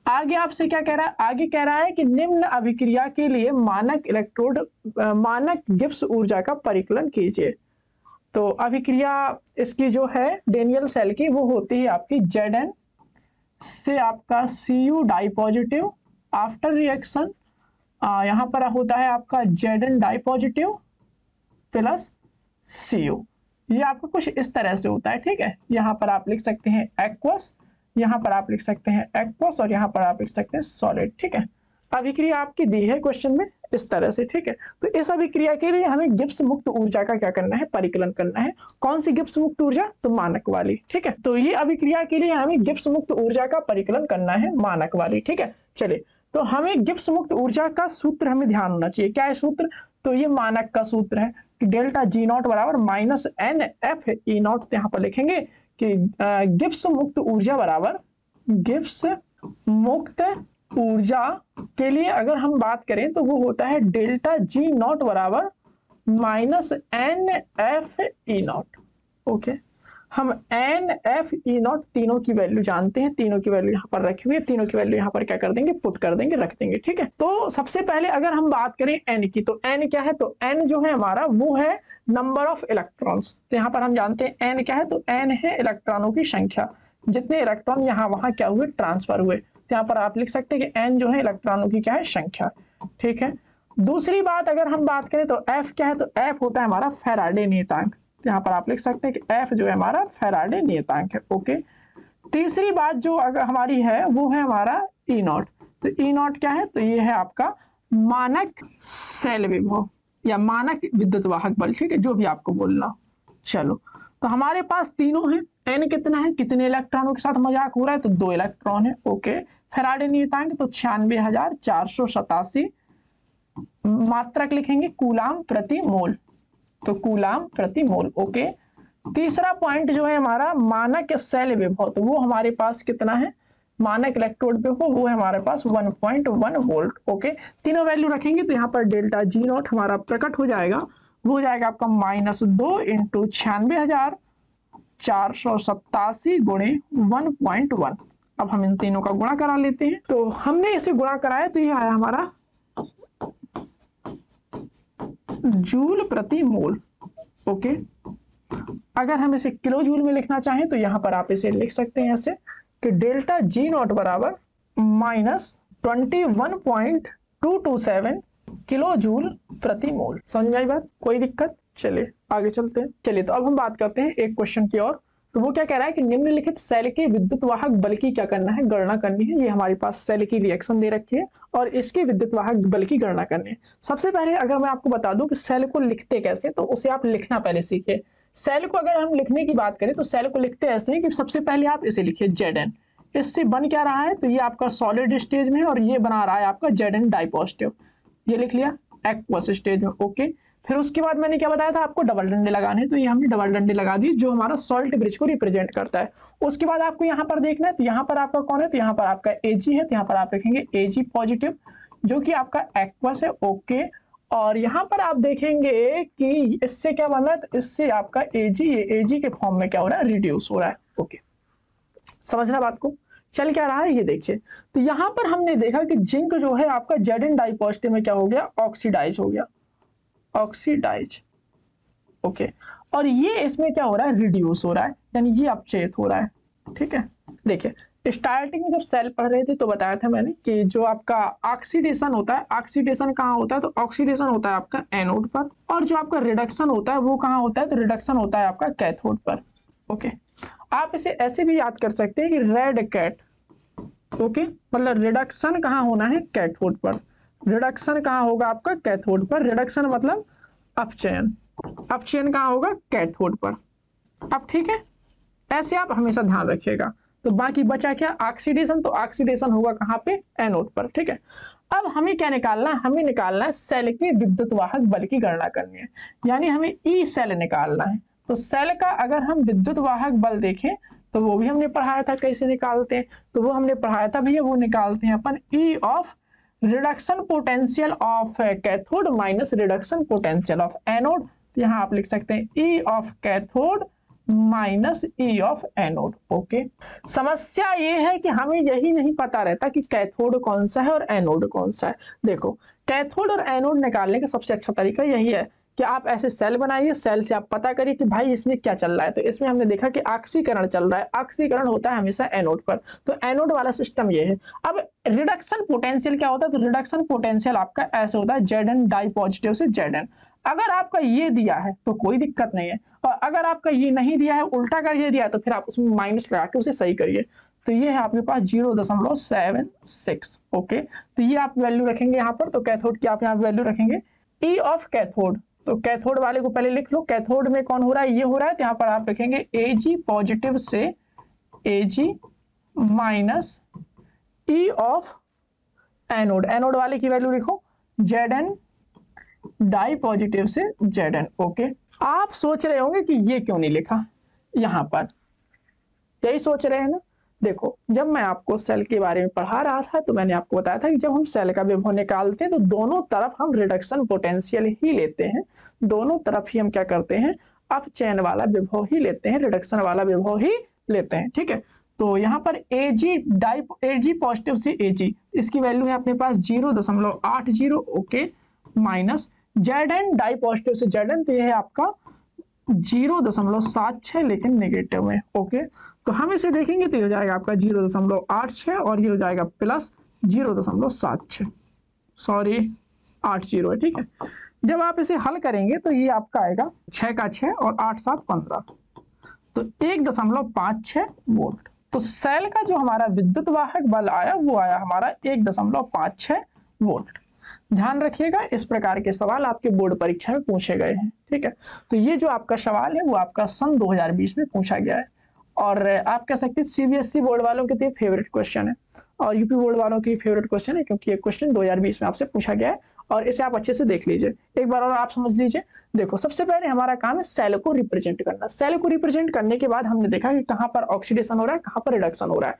आगे आपसे क्या कह रहा है, आगे कह रहा है कि निम्न अभिक्रिया के लिए मानक इलेक्ट्रोड मानक गिब्स ऊर्जा का परिकलन कीजिए। तो अभिक्रिया इसकी जो है डेनियल सेल की वो होती है आपकी Zn से आपका Cu di positive, after reaction यहाँ पर होता है आपका Zn di positive plus Cu। ये आपका कुछ इस तरह से होता है, ठीक है। यहाँ पर आप लिख सकते हैं एक्वस, यहाँ पर आप लिख सकते हैं एक्वस और यहाँ पर आप लिख सकते हैं सॉलिड, ठीक है। अभिक्रिया आपकी दी है क्वेश्चन में इस तरह से, ठीक है। तो इस अभिक्रिया के लिए हमें गिब्स मुक्त ऊर्जा का क्या करना है, परिकलन करना है। कौन सी गिब्स मुक्त ऊर्जा, तो मानक वाली, ठीक है। तो ये अभिक्रिया के लिए हमें गिब्स मुक्त ऊर्जा का परिकलन करना है, मानक वाली, ठीक है। चलिए, तो हमें गिब्स मुक्त ऊर्जा का सूत्र हमें ध्यान होना चाहिए। क्या है सूत्र, तो ये मानक का सूत्र है कि डेल्टा जी नॉट बराबर minus N F E naught. यहाँ पर लिखेंगे कि गिब्स मुक्त ऊर्जा बराबर, गिब्स मुक्त ऊर्जा के लिए अगर हम बात करें तो वो होता है डेल्टा जी नॉट बराबर minus N F E naught. Okay, हम एन एफ ई नॉट तीनों की वैल्यू जानते हैं, तीनों की वैल्यू यहाँ पर रखी हुई है, तीनों की वैल्यू यहाँ पर क्या कर देंगे, पुट कर देंगे, रख देंगे, ठीक है। तो सबसे पहले अगर हम बात करें एन की, तो एन क्या है, तो एन जो है हमारा वो है नंबर ऑफ इलेक्ट्रॉन्स। तो यहाँ पर हम जानते हैं एन क्या है, तो एन है इलेक्ट्रॉनों की संख्या, जितने इलेक्ट्रॉन यहाँ वहां क्या हुए, ट्रांसफर हुए। तो यहाँ पर आप लिख सकते हैं कि एन जो है इलेक्ट्रॉनों की क्या है, संख्या, ठीक है। दूसरी बात अगर हम बात करें तो एफ क्या है, तो एफ होता है हमारा फैराडे नियतांक। यहाँ पर आप लिख सकते हैं कि एफ जो है हमारा फैराडे नियतांक है। ओके, तीसरी बात जो अगर हमारी है वो है हमारा ई नॉट। तो ई नॉट क्या है, तो ये है आपका मानक सेल विभव या मानक विद्युत वाहक बल, ठीक है, जो भी आपको बोलना। चलो, तो हमारे पास तीनों है, एन कितना है, कितने इलेक्ट्रॉनों के साथ मजाक हो रहा है, तो 2 इलेक्ट्रॉन है। ओके, फैराडे नियतांक तो 96,487 मात्रक लिखेंगे कूलाम प्रति मोल, तो कूलाम प्रति मोल। ओके, तीसरा पॉइंट जो है हमारा मानक सेल विभव, तो वो हमारे पास कितना है, मानक इलेक्ट्रोड विभव वो है हमारे पास 1.1 वोल्ट। ओके, तीनों वैल्यू रखेंगे तो यहाँ पर डेल्टा जी नॉट हमारा प्रकट हो जाएगा, वो हो जाएगा आपका -2 इंटू 96,487 गुणे 1.1। अब हम इन तीनों का गुणा करा लेते हैं। तो हमने इसे गुणा कराया तो ये आया हमारा जूल प्रति मोल। ओके, अगर हम इसे किलो जूल में लिखना चाहें तो यहाँ पर आप इसे लिख सकते हैं ऐसे कि डेल्टा जी नॉट बराबर -21.227 किलो जूल प्रति मोल। समझ आई बात, कोई दिक्कत? चलिए आगे चलते हैं। चलिए, तो अब हम बात करते हैं एक क्वेश्चन की और। तो वो क्या कह रहा है कि निम्नलिखित सेल के विद्युत वाहक बल की क्या करना है, गणना करनी है। ये हमारे पास सेल की रिएक्शन दे रखी है और इसके विद्युत वाहक बल की गणना करनी है। सबसे पहले अगर मैं आपको बता दूं कि सेल को लिखते कैसे, तो उसे आप लिखना पहले सीखिए। सेल को अगर हम लिखने की बात करें तो सेल को लिखते ऐसे हैं कि सबसे पहले आप इसे लिखिए Zn। इससे बन क्या रहा है, तो ये आपका सॉलिड स्टेज में है और ये बना रहा है आपका Zn डाई पॉजिटिव, ये लिख लिया एक्वस स्टेज में। ओके, फिर उसके बाद मैंने क्या बताया था आपको, डबल डंडे लगाने, तो ये हमने डबल डंडे लगा दिए जो हमारा सॉल्ट ब्रिज को रिप्रेजेंट करता है। उसके बाद आपको यहाँ पर देखना है, तो यहाँ पर आपका कौन है, तो यहाँ पर आपका Ag है, तो यहाँ पर आप लिखेंगे Ag पॉजिटिव जो कि आपका एक्वस है। ओके, और यहाँ पर आप देखेंगे कि इससे क्या बना, तो इससे आपका Ag, ये Ag के फॉर्म में क्या हो रहा है, रिड्यूस हो रहा है। ओके, समझना बात को, चल क्या रहा है ये देखिए। तो यहाँ पर हमने देखा कि जिंक जो है आपका Zn डाई पॉजिटिव में क्या हो गया, ऑक्सीडाइज हो गया, ऑक्सीडाइज। ओके, और ये इसमें क्या हो रहा है, रिड्यूस हो रहा है, यानी ये अपचयित हो रहा है। ठीक है, देखिए स्टार्टिंग में जब सेल पढ़ रहे थे तो बताया था मैंने कि जो आपका ऑक्सीडेशन होता है, ऑक्सीडेशन कहाँ होता है, तो ऑक्सीडेशन होता है आपका एनोड पर, और जो आपका रिडक्शन होता है वो कहाँ होता है, तो रिडक्शन होता है आपका कैथोड पर। ओके, आप इसे ऐसे भी याद कर सकते हैं कि रेड कैट। ओके, मतलब रिडक्शन कहाँ होना है, कैथोड पर, रिडक्शन कहाँ होगा आपका, कैथोड पर। रिडक्शन मतलब अपचयन, अपचयन कहाँ होगा, कैथोड पर। अब ठीक है, ऐसे आप हमेशा ध्यान रखिएगा। तो बाकी बचा क्या, ऑक्सीडेशन, तो ऑक्सीडेशन होगा कहाँ पे, एनोड पर। ठीक है, अब हमें क्या निकालना है, हमें निकालना है सेल के विद्युत वाहक बल की गणना करनी है, यानी हमें ई सेल निकालना है। तो सेल का अगर हम विद्युत वाहक बल देखें तो वो भी हमने पढ़ाया था कैसे निकालते हैं, तो वो हमने पढ़ाया था भैया, वो निकालते हैं अपन E of reduction potential of cathode minus reduction potential of anode. तो यहाँ आप लिख सकते हैं E of cathode minus E of anode. Okay, समस्या ये है कि हमें यही नहीं पता रहता कि कैथोड कौन सा है और एनोड कौन सा है। देखो, कैथोड और एनोड निकालने का सबसे अच्छा तरीका यही है कि आप ऐसे सेल बनाइए, सेल से आप पता करिए कि भाई इसमें क्या चल रहा है। तो इसमें हमने देखा कि ऑक्सीकरण चल रहा है, ऑक्सीकरण होता है हमेशा एनोड पर, तो एनोड वाला सिस्टम ये है। अब रिडक्शन पोटेंशियल क्या होता है? तो रिडक्शन पोटेंशियल आपका ऐसे होता है Zn डाई पॉजिटिव से Zn। अगर आपका ये दिया है तो कोई दिक्कत नहीं है, और अगर आपका ये नहीं दिया है, उल्टा कर ये दिया है, तो फिर आप उसमें माइनस लगा के उसे सही करिए। तो ये है आपके पास 0.76। ओके, तो ये आप वैल्यू रखेंगे यहाँ पर। तो कैथोड की आप यहाँ वैल्यू रखेंगे ई ऑफ कैथोड। तो कैथोड वाले को पहले लिख लो, कैथोड में कौन हो रहा है? ये हो रहा है, तो यहाँ पर आप लिखेंगे Ag पॉजिटिव से Ag minus E of anode. Anode वाले की वैल्यू लिखो Zn डाई पॉजिटिव से Zn। ओके, आप सोच रहे होंगे कि ये क्यों नहीं लिखा यहाँ पर, यही सोच रहे हैं ना। देखो, जब मैं आपको सेल के बारे में पढ़ा रहा था तो मैंने आपको बताया था कि जब हम सेल का विभव निकालते हैं तो दोनों तरफ हम रिडक्शन पोटेंशियल ही लेते हैं, दोनों तरफ ही हम क्या करते हैं? अपचयन वाला विभव ही लेते हैं, रिडक्शन वाला विभव ही लेते हैं। ठीक है, तो यहाँ पर Ag पॉजिटिव से Ag, इसकी वैल्यू है अपने पास 0.80। Okay, minus Zn di positive से Zn, तो यह है आपका 0.76 लेकिन नेगेटिव में। ओके, तो हम इसे देखेंगे तो ये हो जाएगा आपका 0.86 और ये हो जाएगा प्लस 0.76, सॉरी 80 है। ठीक है, जब आप इसे हल करेंगे तो ये आपका आएगा 6 का 6 और 8 7 15, तो 1.56 वोल्ट। तो सेल का जो हमारा विद्युत वाहक बल आया वो आया हमारा 1.56 वोल्ट। ध्यान रखिएगा, इस प्रकार के सवाल आपके बोर्ड परीक्षा में पूछे गए हैं। ठीक है, तो ये जो आपका सवाल है वो आपका सन 2020 में पूछा गया है, और आप कह सकते हैं सीबीएसई बोर्ड वालों के लिए फेवरेट क्वेश्चन है और यूपी बोर्ड वालों की फेवरेट क्वेश्चन है, क्योंकि ये क्वेश्चन 2020 में आपसे पूछा गया है। और इसे आप अच्छे से देख लीजिए, एक बार और आप समझ लीजिए। देखो, सबसे पहले हमारा काम है सेल को रिप्रेजेंट करना। सेल को रिप्रेजेंट करने के बाद हमने देखा कि कहाँ पर ऑक्सीडेशन हो रहा है, कहाँ पर रिडक्शन हो रहा है।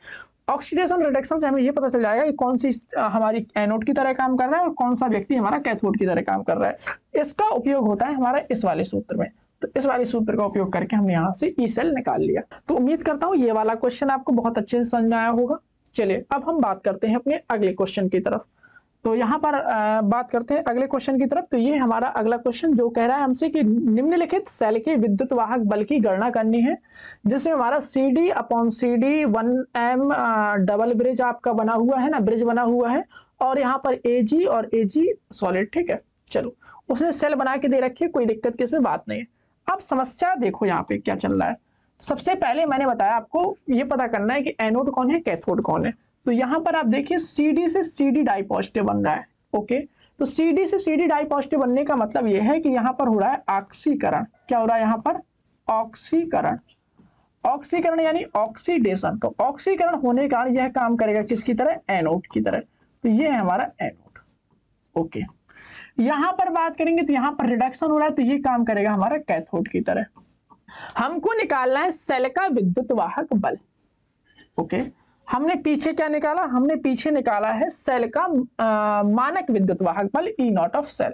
ऑक्सीडेशन रिडक्शन से हमें ये पता चल जाएगा कि कौन सी हमारी एनोड की तरह काम कर रहा है और कौन सा व्यक्ति हमारा कैथोड की तरह काम कर रहा है। इसका उपयोग होता है हमारा इस वाले सूत्र में। तो इस वाले सूत्र का उपयोग करके हमने यहाँ से ई सेल निकाल लिया। तो उम्मीद करता हूँ ये वाला क्वेश्चन आपको बहुत अच्छे से समझ में आया होगा। चलिए अब हम बात करते हैं अपने अगले क्वेश्चन की तरफ। तो यहाँ पर बात करते हैं अगले क्वेश्चन की तरफ। तो ये हमारा अगला क्वेश्चन जो कह रहा है हमसे कि निम्नलिखित सेल के विद्युत वाहक बल की गणना करनी है, जिसमें हमारा CD/CD 1m डबल ब्रिज आपका बना हुआ है ना, ब्रिज बना हुआ है, और यहाँ पर Ag और Ag सॉलिड। ठीक है, चलो उसने सेल बना के दे रखी है, कोई दिक्कत की इसमें बात नहीं है। अब समस्या देखो यहाँ पे क्या चल रहा है। सबसे पहले मैंने बताया आपको ये पता करना है कि एनोड कौन है, कैथोड कौन है। तो यहाँ पर आप देखिए CD से CD डाई पॉजिटिव बन रहा है। ओके, तो CD से CD डाई पॉजिटिव बनने का मतलब यह है कि यहाँ पर हो रहा है ऑक्सीकरण। क्या हो रहा है यहाँ पर? ऑक्सीकरण। ऑक्सीकरण यानी ऑक्सीडेशन। तो ऑक्सीकरण होने के कारण यह काम करेगा किसकी तरह? एनोड की तरह। तो ये है हमारा एनोड। ओके, यहाँ पर बात करेंगे तो यहाँ पर रिडक्शन हो रहा है, तो ये काम करेगा हमारा कैथोड की तरह। हमको निकालना है सेल का विद्युत वाहक बल। ओके, हमने पीछे क्या निकाला? हमने पीछे निकाला है सेल का मानक विद्युत वाहक बल ई नॉट ऑफ सेल।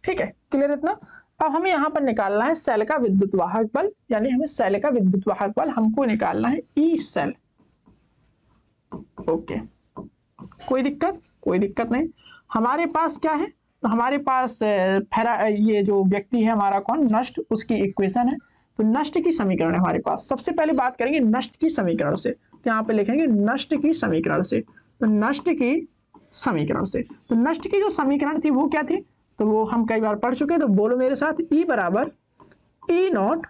ठीक है, क्लियर इतना? अब हमें यहाँ पर निकालना है सेल का विद्युत वाहक बल, यानी हमें सेल का विद्युत वाहक बल हमको निकालना है ई सेल। ओके, कोई दिक्कत? कोई दिक्कत नहीं। हमारे पास क्या है? तो हमारे पास ये जो व्यक्ति है हमारा कौन? नष्ट, उसकी इक्वेशन है। तो नष्ट की समीकरण है हमारे पास। सबसे पहले बात करेंगे नष्ट की समीकरण से। तो यहाँ पे लिखेंगे नष्ट की समीकरण से। तो नष्ट की समीकरण से, तो नष्ट की जो समीकरण थी वो क्या थी? तो वो हम कई बार पढ़ चुके हैं, तो बोलो मेरे साथ। E बराबर E नॉट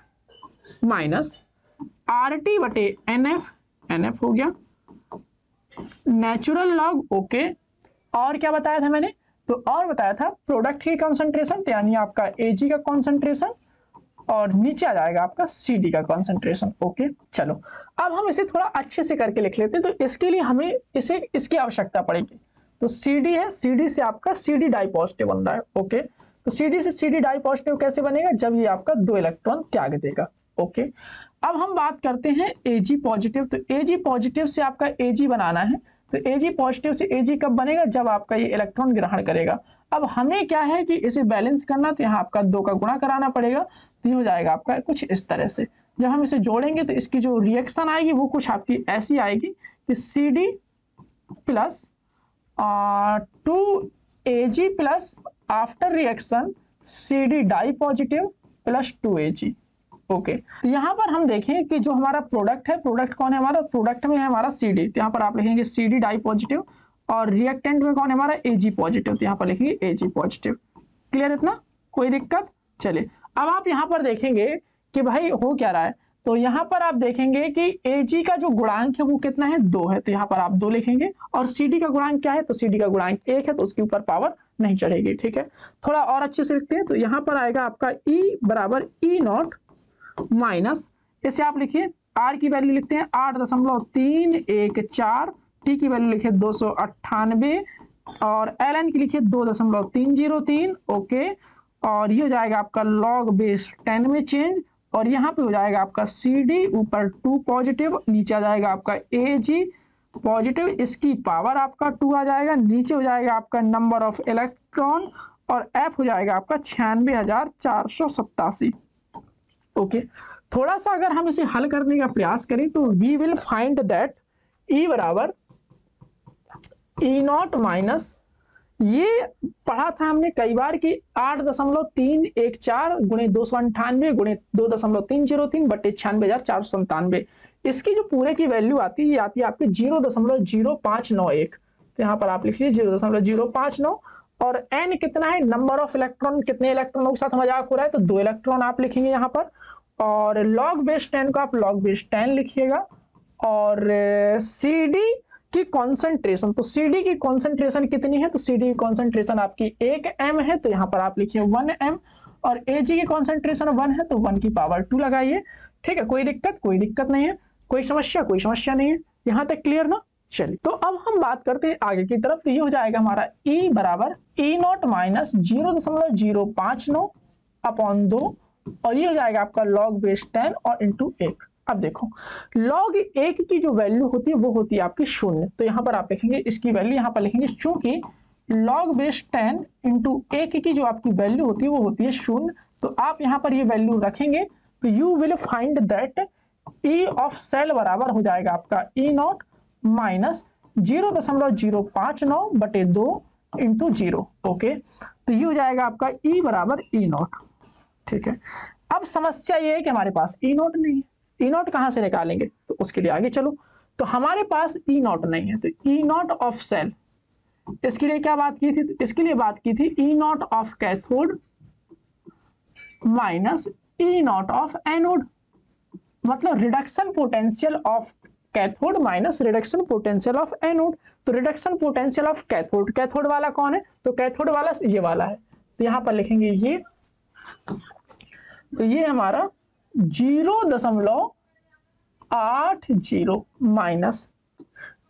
माइनस RT बटे NF, NF हो गया नेचुरल लॉग। ओके, और क्या बताया था मैंने? तो और बताया था प्रोडक्ट की कॉन्सेंट्रेशन, यानी आपका Ag का कॉन्सेंट्रेशन, और नीचे आ जाएगा आपका CD का कॉन्सेंट्रेशन। ओके, चलो अब हम इसे थोड़ा अच्छे से करके लिख लेते हैं। तो इसके लिए हमें इसकी आवश्यकता पड़ेगी। तो CD है, CD से आपका CD डाई पॉजिटिव बन रहा है। ओके, तो CD से CD डाई पॉजिटिव कैसे बनेगा? जब ये आपका 2 इलेक्ट्रॉन त्याग देगा। ओके, अब हम बात करते हैं Ag पॉजिटिव। तो Ag पॉजिटिव से आपका Ag बनाना है, तो Ag पॉजिटिव से Ag कब बनेगा, जब आपका ये इलेक्ट्रॉन ग्रहण करेगा। अब हमें क्या है कि इसे बैलेंस करना, तो यहाँ आपका 2 का गुणा कराना पड़ेगा, तो ये हो जाएगा आपका कुछ इस तरह से। जब हम इसे जोड़ेंगे तो इसकी जो रिएक्शन आएगी वो कुछ आपकी ऐसी आएगी कि Cd plus 2Ag plus after reaction Cd di positive plus 2Ag। ओके, तो यहाँ पर हम देखें कि जो हमारा प्रोडक्ट है, प्रोडक्ट कौन है हमारा, प्रोडक्ट में है हमारा Cd, तो यहाँ पर आप लिखेंगे Cd डाई पॉजिटिव, और रिएक्टेंट में कौन है हमारा Ag पॉजिटिव, तो यहाँ पर लिखेंगे Ag पॉजिटिव। क्लियर इतना, कोई दिक्कत। चलिए अब आप यहाँ पर देखेंगे कि भाई हो क्या रहा है, तो यहाँ पर आप देखेंगे कि Ag का जो गुणांक है वो कितना है, 2 है, तो यहाँ पर आप 2 लिखेंगे, और Cd का गुणांक क्या है, तो Cd का गुणांक 1 है, तो उसके ऊपर पावर नहीं चढ़ेगी। ठीक है, थोड़ा और अच्छे से लिखते हैं, तो यहाँ पर आएगा आपका E बराबर E0 माइनस, इसे आप लिखिए R की वैल्यू लिखते हैं 8.314, T की वैल्यू लिखिए 298, और Ln की लिखिए 2.303। ओके, और ये हो जाएगा आपका log बेस 10 में चेंज, और यहाँ पे हो जाएगा आपका Cd ऊपर 2 पॉजिटिव, नीचे आ जाएगा आपका Ag पॉजिटिव, इसकी पावर आपका 2 आ जाएगा, नीचे हो जाएगा आपका नंबर ऑफ इलेक्ट्रॉन, और F हो जाएगा आपका 96,487। ओके, थोड़ा सा अगर हम इसे हल करने का प्रयास करें तो we will find that E बराबर E0 माइनस, ये पढ़ा था हमने कई बार कि 8.314 गुणे 298 गुणे 2.303 बटे 96,497, इसकी जो पूरे की वैल्यू आती है ये आती है आपकी 0.0591। तो यहाँ पर आप लिखिए 0.0591, और n कितना है, नंबर ऑफ इलेक्ट्रॉन, कितने इलेक्ट्रॉनों के साथ मजाक हो रहा है, तो 2 इलेक्ट्रॉन आप लिखेंगे यहाँ पर, और log बेस 10 को आप log बेस 10 लिखिएगा, और Cd की कॉन्सेंट्रेशन, तो Cd की कॉन्सेंट्रेशन कितनी है, तो Cd की कॉन्सेंट्रेशन आपकी 1 m है, तो यहाँ पर आप लिखिए 1 m, और Ag की कॉन्सेंट्रेशन 1 है, तो 1 की पावर 2 लगाइए। ठीक है, कोई दिक्कत नहीं है, कोई समस्या नहीं है, यहाँ तक क्लियर ना। चलिए, तो अब हम बात करते हैं आगे की तरफ, तो ये हो जाएगा हमारा E बराबर E0 माइनस 0.059 अपॉन 2, और ये हो जाएगा आपका log बेस 10 और इंटू 1। अब देखो log 1 की जो वैल्यू होती है वो होती है आपकी 0, तो यहाँ पर आप लिखेंगे इसकी वैल्यू, यहाँ पर लिखेंगे चूंकि log बेस 10 इंटू 1 की जो आपकी वैल्यू होती है वो होती है 0, तो आप यहाँ पर ये वैल्यू रखेंगे, तो you will find that E of cell बराबर हो जाएगा आपका E0 माइनस 0.059 बटे 2 इंटू 0। ओके, तो ये हो जाएगा आपका E बराबर E0। ठीक है, अब समस्या ये है कि हमारे पास E0 नहीं है, E0 कहाँ से निकालेंगे, तो उसके लिए आगे चलो। तो हमारे पास E0 नहीं है, तो E0 ऑफ सेल, इसके लिए क्या बात की थी, तो इसके लिए बात की थी E0 of cathode minus E0 of anode, मतलब reduction potential of cathode minus reduction potential of anode. तो reduction potential of cathode, cathode वाला कौन है, तो कैथोड वाला ये वाला है, तो यहाँ पर लिखेंगे ये, तो ये हमारा 0.80 माइनस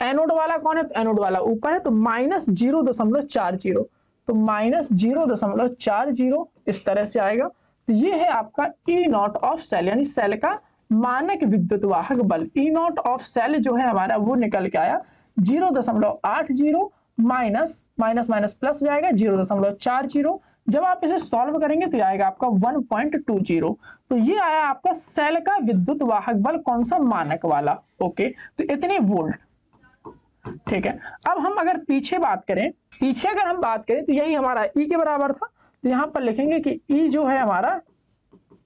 एनोड वाला कौन है, तो एनोड वाला ऊपर है, तो माइनस 0.40, तो माइनस 0.40 इस तरह से आएगा। तो ये है आपका E0 ऑफ सेल, यानी सेल का मानक विद्युत वाहक बल। E0 ऑफ सेल जो है हमारा वो निकल के आया 0.80 माइनस माइनस माइनस प्लस हो जाएगा 0.40। जब आप इसे सॉल्व करेंगे तो आएगा आपका 1.20। तो ये आया आपका सेल का विद्युत वाहक बल, कौन सा, मानक वाला। ओके, तो इतने वोल्ट। ठीक है, अब हम अगर पीछे बात करें, पीछे अगर हम बात करें तो यही हमारा E के बराबर था, तो यहाँ पर लिखेंगे कि E जो है हमारा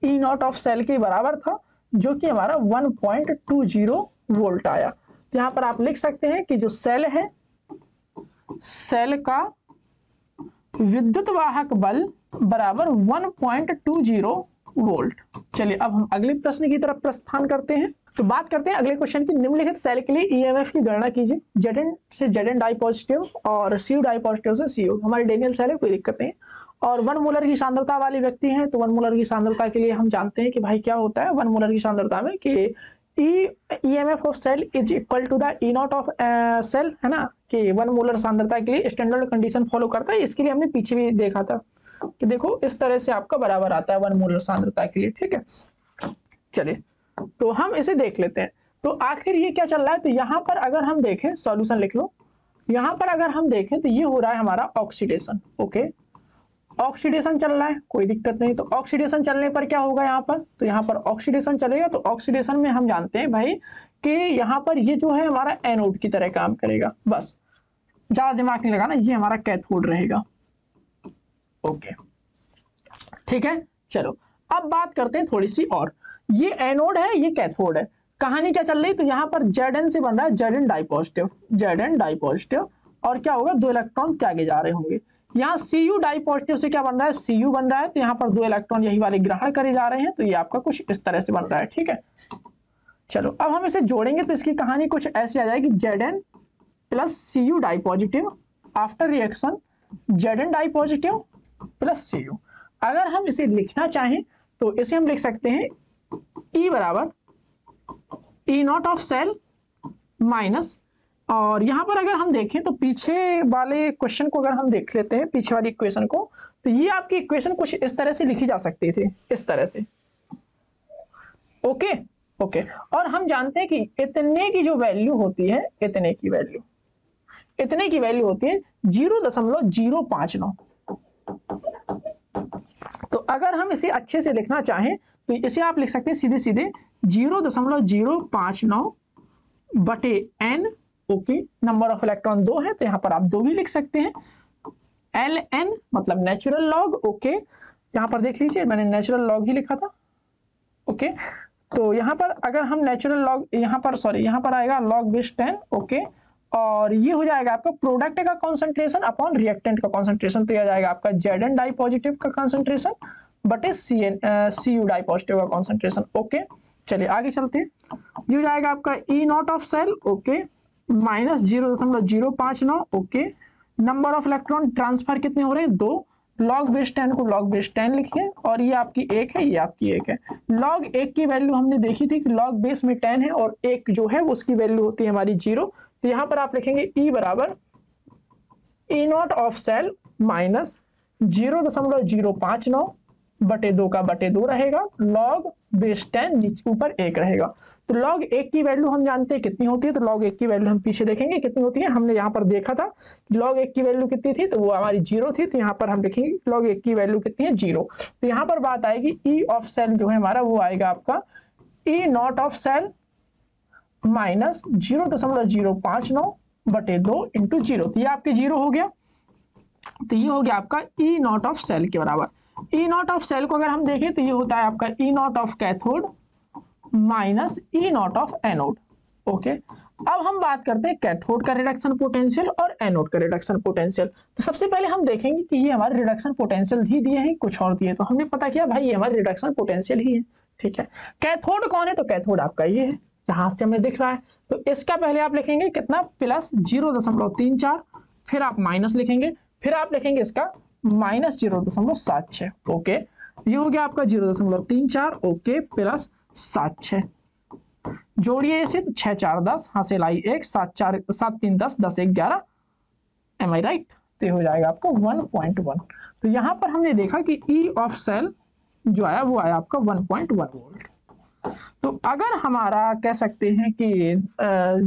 E0 ऑफ सेल के बराबर था, जो कि हमारा 1.20 वोल्ट आया। तो यहाँ पर आप लिख सकते हैं कि जो सेल है, सेल का विद्युत वाहक बल बराबर 1.20 वोल्ट। चलिए अब हम अगले प्रश्न की तरफ प्रस्थान करते हैं। तो बात करते हैं अगले क्वेश्चन की। निम्नलिखित सेल के लिए ईएमएफ की गणना कीजिए। Zn से Zn डाई पॉजिटिव और Cu डाई पॉजिटिव से Cu। हमारी डेनियल सेल है, कोई दिक्कत नहीं। और 1 मोलर की सांद्रता वाली व्यक्ति हैं, तो 1 मोलर की सांद्रता के लिए हम जानते हैं कि भाई क्या होता है 1 मोलर की सांद्रता में कि EMF of cell is equal to the E0 of cell, है ना, कि 1 मोलर सांद्रता के लिए स्टैंडर्ड कंडीशन फॉलो करता है। इसके लिए हमने पीछे भी देखा था कि देखो इस तरह से आपका बराबर आता है 1 मोलर सांद्रता के लिए। ठीक है, चलिए तो हम इसे देख लेते हैं। तो आखिर ये क्या चल रहा है, तो यहाँ पर अगर हम देखें, सॉल्यूशन लिख लो, यहाँ पर अगर हम देखें तो ये हो रहा है हमारा ऑक्सीडेशन। ओके, ऑक्सीडेशन चल रहा है, कोई दिक्कत नहीं। तो ऑक्सीडेशन चलने पर क्या होगा यहाँ पर, तो यहाँ पर ऑक्सीडेशन चलेगा। तो ऑक्सीडेशन में हम जानते हैं भाई कि यहाँ पर ये जो है हमारा एनोड की तरह काम करेगा। बस ज्यादा दिमाग नहीं लगाना, ये हमारा कैथोड रहेगा। ओके ठीक है, चलो अब बात करते हैं थोड़ी सी और। ये एनोड है, ये कैथोड है। कहानी क्या चल रही, तो यहाँ पर Zn से बन रहा है Zn di positive, Zn di positive, और क्या होगा, 2 इलेक्ट्रॉन त्यागे जा रहे होंगे। यहाँ Cu डाई पॉजिटिव से क्या बन रहा है, Cu बन रहा है, तो यहाँ पर 2 इलेक्ट्रॉन यही वाले ग्रहण करे जा रहे हैं। तो ये आपका कुछ इस तरह से बन रहा है। ठीक है, चलो अब हम इसे जोड़ेंगे तो इसकी कहानी कुछ ऐसी आ जाएगी, Zn plus Cu di positive after reaction Zn di positive plus Cu। अगर हम इसे लिखना चाहें तो इसे हम लिख सकते हैं E बराबर E naught of cell minus, और यहां पर अगर हम देखें तो पीछे वाले क्वेश्चन को अगर हम देख लेते हैं, पीछे वाली इक्वेशन को, तो ये आपकी इक्वेशन कुछ इस तरह से लिखी जा सकती थी, इस तरह से। ओके ओके, और हम जानते हैं कि इतने की जो वैल्यू होती है, इतने की वैल्यू होती है 0.059। तो अगर हम इसे अच्छे से लिखना चाहें तो इसे आप लिख सकते हैं सीधे सीधे 0.059 बटे n। Okay, number of electron 2 है तो यहाँ पर आप 2 भी लिख सकते हैं। ln मतलब नेचुरल लॉग। ओके, यहाँ पर देख लीजिए मैंने नेचुरल लॉग ही लिखा था। ओके, तो यहाँ पर अगर हम नेचुरल लॉग, यहाँ पर आएगा log बेस 10। ओके, और ये हो जाएगा आपका प्रोडक्ट का कॉन्सेंट्रेशन अपॉन रिएक्टेंट का कॉन्सेंट्रेशन। तो यह जाएगा आपका Zn डाई पॉजिटिव का कॉन्सेंट्रेशन बटे Cu डाई पॉजिटिव का कॉन्सेंट्रेशन। ओके, चलिए आगे चलते हैं। ये हो जाएगा आपका E naught of cell, okay, minus 0.059। Okay, number of electron transfer कितने हो रहे हैं, 2। log बेस 10 को log बेस 10 लिखिए, और ये आपकी 1 है, ये आपकी 1 है। log 1 की वैल्यू हमने देखी थी कि log बेस में 10 है, और 1 जो है उसकी वैल्यू होती है हमारी 0। तो यहाँ पर आप लिखेंगे E बराबर E naught of cell minus 0.059 बटे 2 का बटे 2 रहेगा, log बेस 10 नीचे ऊपर 1 रहेगा। तो log 1 की वैल्यू हम जानते हैं कितनी होती है, तो log 1 की वैल्यू हम पीछे देखेंगे कितनी होती है। हमने यहाँ पर देखा था log 1 की वैल्यू कितनी थी, तो वो हमारी 0 थी। तो यहाँ पर हम लिखेंगे log 1 की वैल्यू कितनी है, 0। तो यहाँ पर बात आएगी E ऑफ सेल जो है हमारा, वो आएगा आपका E naught of cell minus 0.059 बटे 2 इंटू 0। तो ये आपके 0 हो गया। तो ये हो गया आपका E नॉट ऑफ सेल के बराबर। E नॉट ऑफ सेल को अगर हम देखें तो ये होता है आपका E naught of cathode minus E naught of anode. Okay, अब हम बात करते हैं कैथोड का रिडक्शन पोटेंशियल और एनोड का रिडक्शन पोटेंशियल। तो सबसे पहले हम देखेंगे कि ये हमारे रिडक्शन पोटेंशियल ही दिए हैं, कुछ और दिए, तो हमने पता किया भाई ये हमारे रिडक्शन पोटेंशियल ही है। ठीक है, कैथोड कौन है, तो कैथोड आपका ये है, यहाँ से हमें दिख रहा है। तो इसका पहले आप लिखेंगे कितना, प्लस 0.34, फिर आप माइनस लिखेंगे, फिर आप लिखेंगे इसका माइनस 0.76। ओके, ये हो गया आपका 0.34। ओके, प्लस 76, जोड़िए इसे, तो 6 4 10, हासिल आई 1, 7 4 7 3 10, 10 1 11। एम आई राइट? तो ये हो जाएगा आपका 1.1। तो यहाँ पर हमने देखा कि E ऑफ सेल जो आया वो आया आपका 1.1 वोल्ट। तो अगर हमारा कह सकते हैं कि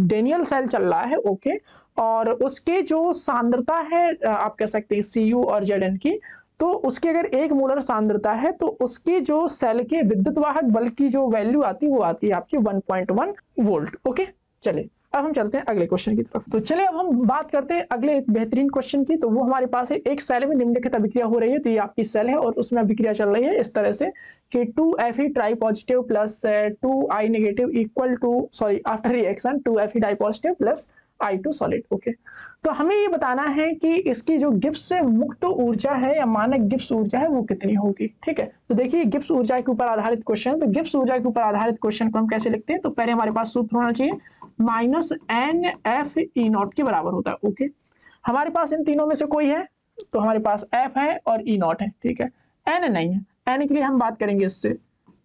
डेनियल सेल चल रहा है, ओके, और उसके जो सांद्रता है आप कह सकते हैं Cu और Zn की, तो उसकी अगर 1 मोलर सांद्रता है तो उसके जो सेल के विद्युत वाहक बल की जो वैल्यू आती है वो आती है आपकी 1.1 वोल्ट। ओके, चलिए अब हम चलते हैं अगले क्वेश्चन की तरफ। तो चलिए अब हम बात करते हैं अगले एक बेहतरीन क्वेश्चन की। तो वो हमारे पास है, एक सेल में निम्नलिखित अभिक्रिया हो रही है। तो ये आपकी सेल है और उसमें अभिक्रिया चल रही है इस तरह से कि 2Fe tri positive plus 2I negative equal to, sorry, after reaction 2Fe di positive plus I2 solid. Okay, तो हमें ये बताना है कि इसकी जो गिब्स से मुक्त ऊर्जा है या मानक गिब्स ऊर्जा है वो कितनी होगी। ठीक है, तो देखिए गिब्स ऊर्जा के ऊपर आधारित क्वेश्चन। तो गिब्स ऊर्जा के ऊपर आधारित क्वेश्चन को हम कैसे लिखते हैं, तो पहले हमारे पास सूत्र होना चाहिए माइनस NF E नॉट के बराबर होता है। ओके, हमारे पास इन तीनों में से कोई है, तो हमारे पास F है और E नॉट है। ठीक है, N नहीं है। N के लिए हम बात करेंगे इससे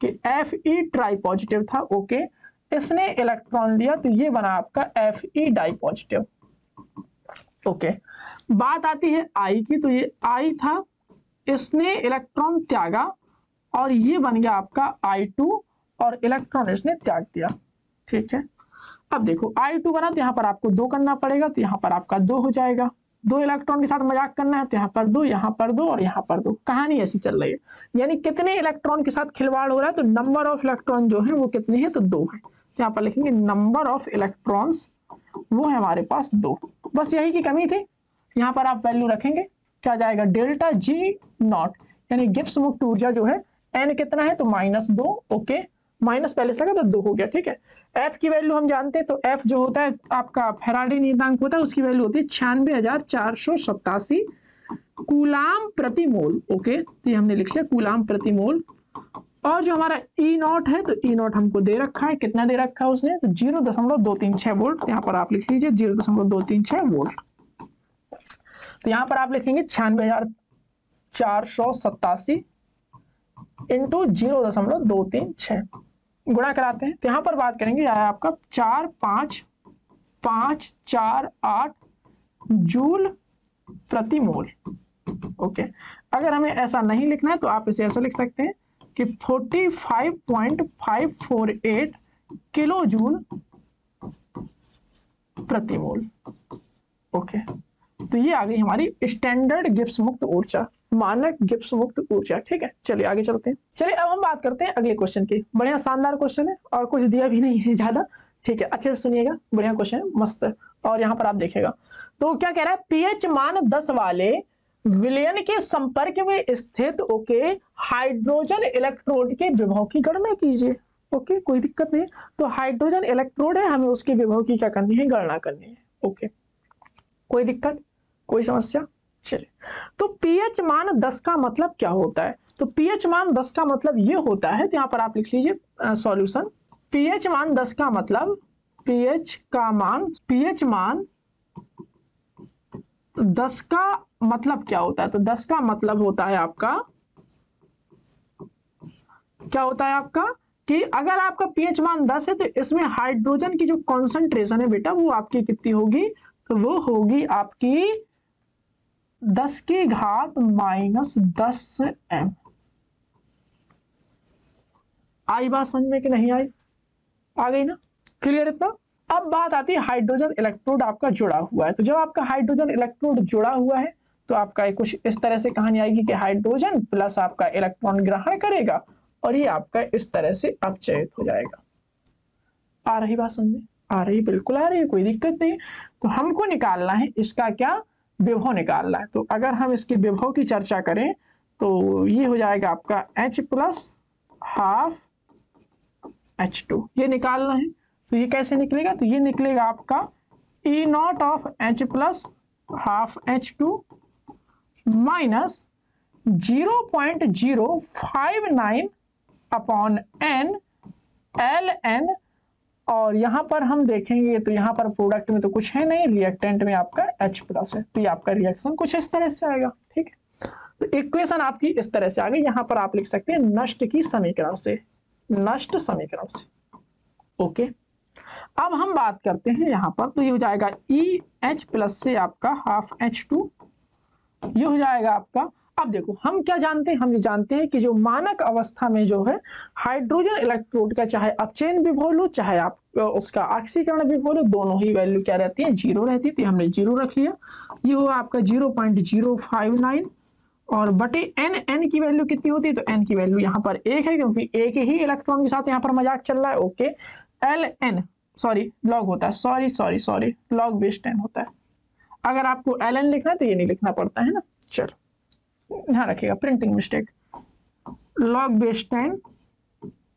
कि Fe ट्राई पॉजिटिव था। ओके, इसने इलेक्ट्रॉन लिया तो ये बना आपका Fe डाई पॉजिटिव। ओके, बात आती है I की, तो ये I था, इसने इलेक्ट्रॉन त्यागा और ये बन गया आपका I2 और इलेक्ट्रॉन इसने त्याग दिया। ठीक है, अब देखो I2 बना तो यहाँ पर आपको 2 करना पड़ेगा, तो यहाँ पर आपका 2 हो जाएगा। 2 इलेक्ट्रॉन के साथ मजाक करना है तो यहाँ पर 2, यहाँ पर 2 और यहाँ पर 2। कहानी ऐसी चल रही है, यानी कितने इलेक्ट्रॉन के साथ खिलवाड़ हो रहा है, तो नंबर ऑफ इलेक्ट्रॉन जो है वो कितने हैं, तो 2 है। तो यहाँ पर लिखेंगे नंबर ऑफ इलेक्ट्रॉन्स, वो है हमारे पास 2। बस यही की कमी थी। यहाँ पर आप वैल्यू रखेंगे, क्या जाएगा, डेल्टा G नॉट, यानी गिब्स मुक्त ऊर्जा जो है n कितना है, तो -2। ओके, माइनस पहले से लगा तो 2 हो गया, ठीक है। एफ की वैल्यू हम जानते हैं, तो एफ जो होता है आपका फैराडे नियतांक होता है, उसकी वैल्यू होती है 96,487 कूलाम प्रति मोल। ओके, तो ये हमने लिख लिया कूलाम प्रति मोल। और जो हमारा ई नॉट है, तो ई नॉट हमको दे रखा है, कितना दे रखा है उसने, तो 0.236 वोल्ट। यहाँ पर आप लिख लीजिए 0.236 वोल्ट। तो यहाँ पर आप लिखेंगे 96,487 इंटू 0.236 गुणा कराते हैं। तो यहाँ पर बात करेंगे आपका 45548 जूल प्रति मोल। ओके, अगर हमें ऐसा नहीं लिखना है तो आप इसे ऐसा लिख सकते हैं कि 45.548 किलो जूल प्रति मोल। ओके, तो ये आ गई हमारी स्टैंडर्ड गिब्स मुक्त ऊर्जा, मानक गिब्स मुक्त ऊर्जा। ठीक है, चलिए आगे चलते हैं। चलिए अब हम बात करते हैं अगले क्वेश्चन की। बढ़िया शानदार क्वेश्चन है और कुछ दिया भी नहीं है ज्यादा, ठीक है, अच्छे से सुनिएगा, बढ़िया क्वेश्चन है, मस्त है। और यहाँ पर आप देखिएगा तो क्या कह रहा है, पीएच मान 10 वाले विलयन के संपर्क में स्थित ओके हाइड्रोजन इलेक्ट्रोड के विभव की गणना कीजिए। ओके, कोई दिक्कत नहीं। तो हाइड्रोजन इलेक्ट्रोड है, हमें उसके विभव की क्या करनी है, गणना करनी है। ओके, कोई दिक्कत, कोई समस्या। चलिए, तो पीएच मान 10 का मतलब क्या होता है, तो पीएच मान 10 का मतलब ये होता है, तो यहाँ पर आप लिख लीजिए सॉल्यूशन। पीएच मान 10 का मतलब, पीएच मान 10 का मतलब क्या होता है, तो 10 का मतलब होता है आपका, क्या होता है आपका, कि अगर आपका पीएच मान 10 है तो इसमें हाइड्रोजन की जो कॉन्सेंट्रेशन है बेटा वो आपकी कितनी होगी, तो वो होगी आपकी 10 की घात -10 m। आई बात समझ में कि नहीं आई, आ गई ना, क्लियर इतना। अब बात आती है हाइड्रोजन इलेक्ट्रोड आपका जुड़ा हुआ है, तो जब आपका हाइड्रोजन इलेक्ट्रोड जुड़ा हुआ है तो आपका कुछ इस तरह से कहानी आएगी कि हाइड्रोजन प्लस आपका इलेक्ट्रॉन ग्रहण करेगा और ये आपका इस तरह से अपचयित हो जाएगा। आ रही बात समझ में, आ रही, बिल्कुल आ रही है, कोई दिक्कत नहीं। तो हमको निकालना है इसका क्या, विभव निकालना है। तो अगर हम इसके विभव की चर्चा करें तो ये हो जाएगा आपका H प्लस हाफ H2, ये निकालना है। तो ये कैसे निकलेगा, तो ये निकलेगा आपका E naught of H plus half H2 minus 0.059 upon n ln, और यहां पर हम देखेंगे तो यहां पर प्रोडक्ट में तो कुछ है नहीं, रिएक्टेंट में आपका H प्लस है, तो ये आपका रिएक्शन कुछ इस तरह से आएगा। ठीक है, तो इक्वेशन आपकी इस तरह से आ गई। यहां पर आप लिख सकते हैं नष्ट की समीकरण से, नष्ट समीकरण से। ओके, अब हम बात करते हैं यहां पर, तो ये हो जाएगा EH प्लस से आपका हाफ H2, ये हो जाएगा आपका। अब देखो हम क्या जानते हैं, हम ये जानते हैं कि जो मानक अवस्था में जो है हाइड्रोजन इलेक्ट्रोड का चाहे अपचयन विभव लो चाहे आप उसका ऑक्सीकरण विभव लो, दोनों ही वैल्यू क्या रहती है, 0 रहती है। तो हमने 0 रख लिया, ये हुआ आपका 0.059 और बटे n की वैल्यू कितनी होती है, तो n की वैल्यू यहाँ पर 1 है क्योंकि एक ही इलेक्ट्रॉन के साथ यहाँ पर मजाक चल रहा है। ओके, ln सॉरी लॉग होता है, सॉरी लॉग बेस 10 होता है। अगर आपको ln लिखना है तो ये नहीं लिखना पड़ता है ना। चलो ध्यान रखिएगा, printing mistake. Log base 10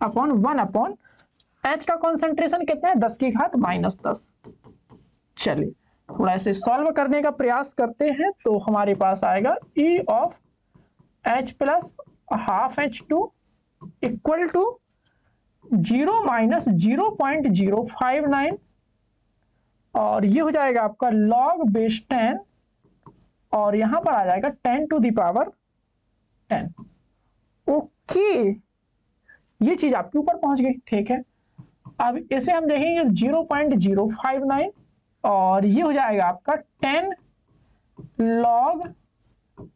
upon 1 upon H का कॉन्सेंट्रेशन कितना है, 10 की घात -10। चलिए थोड़ा ऐसे सॉल्व करने का प्रयास करते हैं, तो हमारे पास आएगा E of H plus half H2 equal to 0 minus 0.059 और ये हो जाएगा आपका लॉग बेस 10 और यहां पर आ जाएगा 10 टू द पावर 10। ओके, ये चीज आपके ऊपर पहुंच गई। ठीक है, अब इसे हम देखेंगे 0.059 और ये हो जाएगा आपका 10 लॉग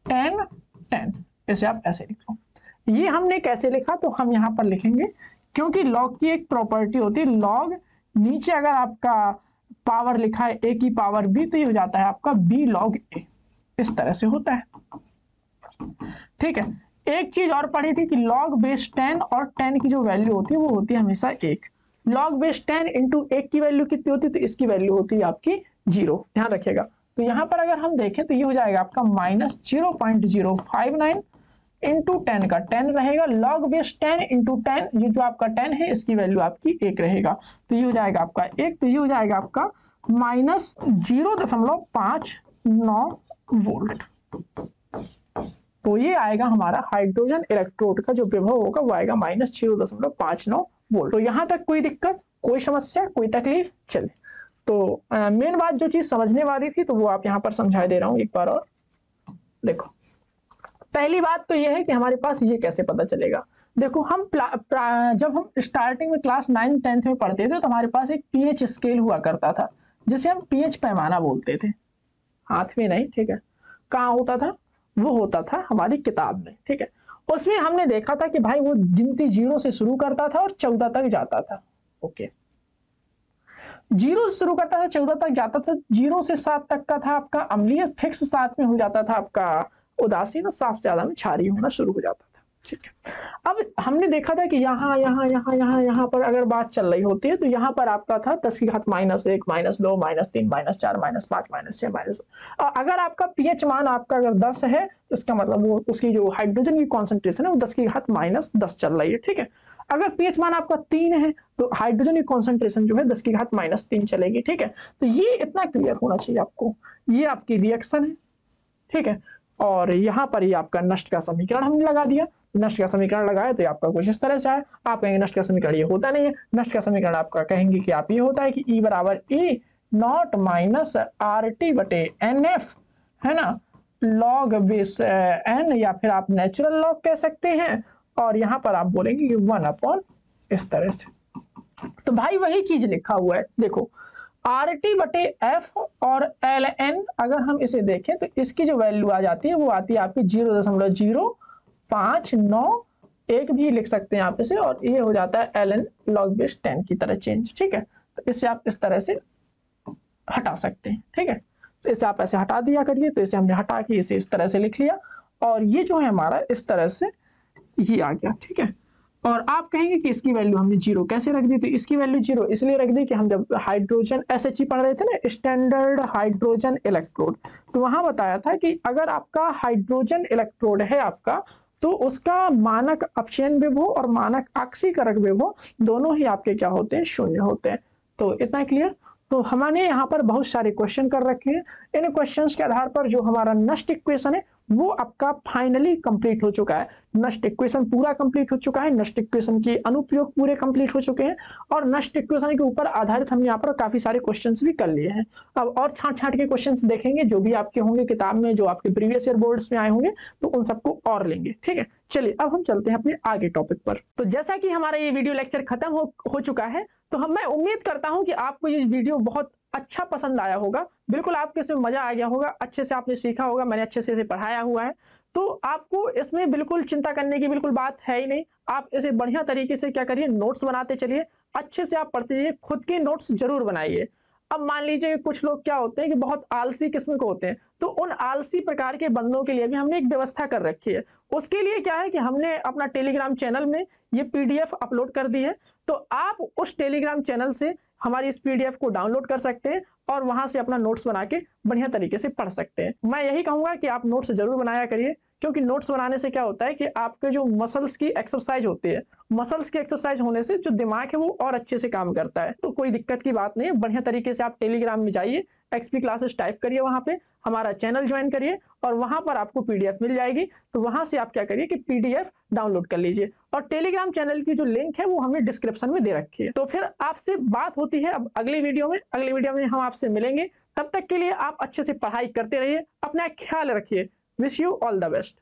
10। इसे आप ऐसे लिख लो। ये हमने कैसे लिखा, तो हम यहां पर लिखेंगे क्योंकि लॉग की एक प्रॉपर्टी होती है, लॉग नीचे अगर आपका पावर लिखा है a की पावर b, तो ये हो जाता है आपका b log a। इस तरह से होता है, ठीक है। एक चीज और पढ़ी थी कि log बेस 10 और 10 की जो वैल्यू होती है वो होती है हमेशा 1। log बेस 10 इंटू 1 की वैल्यू कितनी होती है, तो इसकी वैल्यू होती है आपकी 0, ध्यान रखिएगा। तो यहाँ पर अगर हम देखें तो ये हो जाएगा आपका -0.059 इंटू 10 का 10 रहेगा, लॉग बेस 10 इंटू 10, ये जो आपका 10 है इसकी वैल्यू आपकी 1 रहेगा, तो ये हो जाएगा आपका 1, तो ये हो जाएगा आपका -0.59 वोल्ट। तो ये आएगा हमारा हाइड्रोजन इलेक्ट्रोड का जो विभव होगा वो आएगा -0.59 वोल्ट। तो यहाँ तक कोई दिक्कत, कोई समस्या, कोई तकलीफ? चले, तो मेन बात जो चीज समझने वाली थी तो वो आप यहाँ पर समझा दे रहा हूँ एक बार और। देखो, पहली बात तो ये है कि हमारे पास ये कैसे पता चलेगा। देखो, हम जब हम स्टार्टिंग में क्लास 9th 10th में पढ़ते थे तो हमारे पास एक पीएच स्केल हुआ करता था, जिसे हम पीएच पैमाना बोलते थे, हाथ में नहीं, ठीक है। कहाँ होता था? वो होता था हमारी किताब में, ठीक है। उसमें हमने देखा था कि भाई वो गिनती 0 से शुरू करता था और 14 तक जाता था। ओके, 0 से शुरू करता था, 14 तक जाता था। 0 से 7 तक का था आपका अम्लीय फिक्स, 7 में हो जाता था आपका उदासीन, और 7 से ज्यादा में क्षारीय होना शुरू हो जाता था, ठीक है। अब हमने देखा था कि यहाँ यहाँ यहाँ यहाँ यहाँ पर अगर बात चल रही होती है तो यहाँ पर आपका था 10 की घात -1, -2, -3, -4, -5, -6 अगर आपका पीएच मान आपका अगर 10 है तो इसका मतलब वो उसकी जो हाइड्रोजन की कॉन्सेंट्रेशन है वो 10 की घात -10 चल रही है, ठीक है। अगर पीएच मान आपका 3 है तो हाइड्रोजन की कॉन्सेंट्रेशन जो है 10 की घात -3 चलेगी, ठीक है। तो ये इतना क्लियर होना चाहिए आपको। ये आपकी रिएक्शन है, ठीक है। और यहाँ पर ये आपका नष्ट का समीकरण हमने लगा दिया। नष्ट का समीकरण लगाया तो आपका कुछ इस तरह से आया। आप कहेंगे नष्ट का समीकरण ये होता नहीं है। नष्ट का समीकरण आपका कहेंगे कि आप ये होता है कि E बराबर E नॉट माइनस RT बटे NF, है ना, लॉग बेस n, या फिर आप नेचुरल लॉग कह सकते हैं। और यहाँ पर आप बोलेंगे कि 1/, इस तरह से। तो भाई वही चीज लिखा हुआ है, देखो RT बटे F और LN, अगर हम इसे देखें तो इसकी जो वैल्यू आ जाती है वो आती है आपकी 0.059 भी लिख सकते हैं आप इसे, और ये हो जाता है LN log बेस 10 की तरह चेंज, ठीक है। तो इससे आप इस तरह से हटा सकते हैं, ठीक है। तो इसे आप ऐसे हटा दिया करिए। तो इसे हमने हटा के इसे इस तरह से लिख लिया, और ये जो है हमारा इस तरह से ये आ गया, ठीक है। और आप कहेंगे कि इसकी वैल्यू हमने 0 कैसे रख दी? तो इसकी वैल्यू 0 इसलिए रख दी कि हम जब हाइड्रोजन SHE पढ़ रहे थे ना, स्टैंडर्ड हाइड्रोजन इलेक्ट्रोड, तो वहां बताया था कि अगर आपका हाइड्रोजन इलेक्ट्रोड है आपका, तो उसका मानक अपचयन विभव और मानक आक्सीकरण विभव दोनों ही आपके क्या होते हैं? 0 होते हैं। तो इतना क्लियर। तो हमने यहाँ पर बहुत सारे क्वेश्चन कर रखे हैं। इन क्वेश्चंस के आधार पर जो हमारा नष्ट इक्वेशन है वो आपका फाइनली कंप्लीट हो चुका है। नष्ट इक्वेशन पूरा कंप्लीट हो चुका है, नष्ट इक्वेशन के अनुप्रयोग पूरे कंप्लीट हो चुके हैं, और नष्ट इक्वेशन के ऊपर आधारित हमने यहाँ पर काफी सारे क्वेश्चंस भी कर लिए हैं। अब और छांट छांट के क्वेश्चंस देखेंगे जो भी आपके होंगे किताब में, जो आपके प्रीवियस ईयर बोर्ड्स में आए होंगे, तो उन सबको और लेंगे, ठीक है। चलिए अब हम चलते हैं अपने आगे टॉपिक पर। तो जैसा कि हमारा ये वीडियो लेक्चर खत्म हो चुका है, तो मैं उम्मीद करता हूं कि आपको ये वीडियो बहुत अच्छा पसंद आया होगा। बिल्कुल आपको इसमें मजा आ गया होगा, अच्छे से आपने सीखा होगा, मैंने अच्छे से इसे पढ़ाया हुआ है। तो आपको इसमें बिल्कुल चिंता करने की बिल्कुल बात है ही नहीं। आप इसे बढ़िया तरीके से क्या करिए, नोट्स बनाते चलिए, अच्छे से आप पढ़ते जाइए, खुद के नोट्स जरूर बनाइए। अब मान लीजिए कुछ लोग क्या होते हैं कि बहुत आलसी किस्म के होते हैं, तो उन आलसी प्रकार के बंदों के लिए भी हमने एक व्यवस्था कर रखी है। उसके लिए क्या है कि हमने अपना टेलीग्राम चैनल में ये PDF अपलोड कर दी है। तो आप उस टेलीग्राम चैनल से हमारी इस PDF को डाउनलोड कर सकते हैं और वहां से अपना नोट्स बना के बढ़िया तरीके से पढ़ सकते हैं। मैं यही कहूंगा कि आप नोट्स जरूर बनाया करिए, क्योंकि नोट्स बनाने से क्या होता है कि आपके जो मसल्स की एक्सरसाइज होती है, मसल्स की एक्सरसाइज होने से जो दिमाग है वो और अच्छे से काम करता है। तो कोई दिक्कत की बात नहीं है, बढ़िया तरीके से आप टेलीग्राम में जाइए, XP क्लासेस टाइप करिए, वहां पे हमारा चैनल ज्वाइन करिए, और वहां पर आपको PDF मिल जाएगी। तो वहां से आप क्या करिए कि PDF डाउनलोड कर लीजिए, और टेलीग्राम चैनल की जो लिंक है वो हमने डिस्क्रिप्शन में दे रखी है। तो फिर आपसे बात होती है अब अगली वीडियो में हम आपसे मिलेंगे। तब तक के लिए आप अच्छे से पढ़ाई करते रहिए, अपना ख्याल रखिए। Wish you all the best.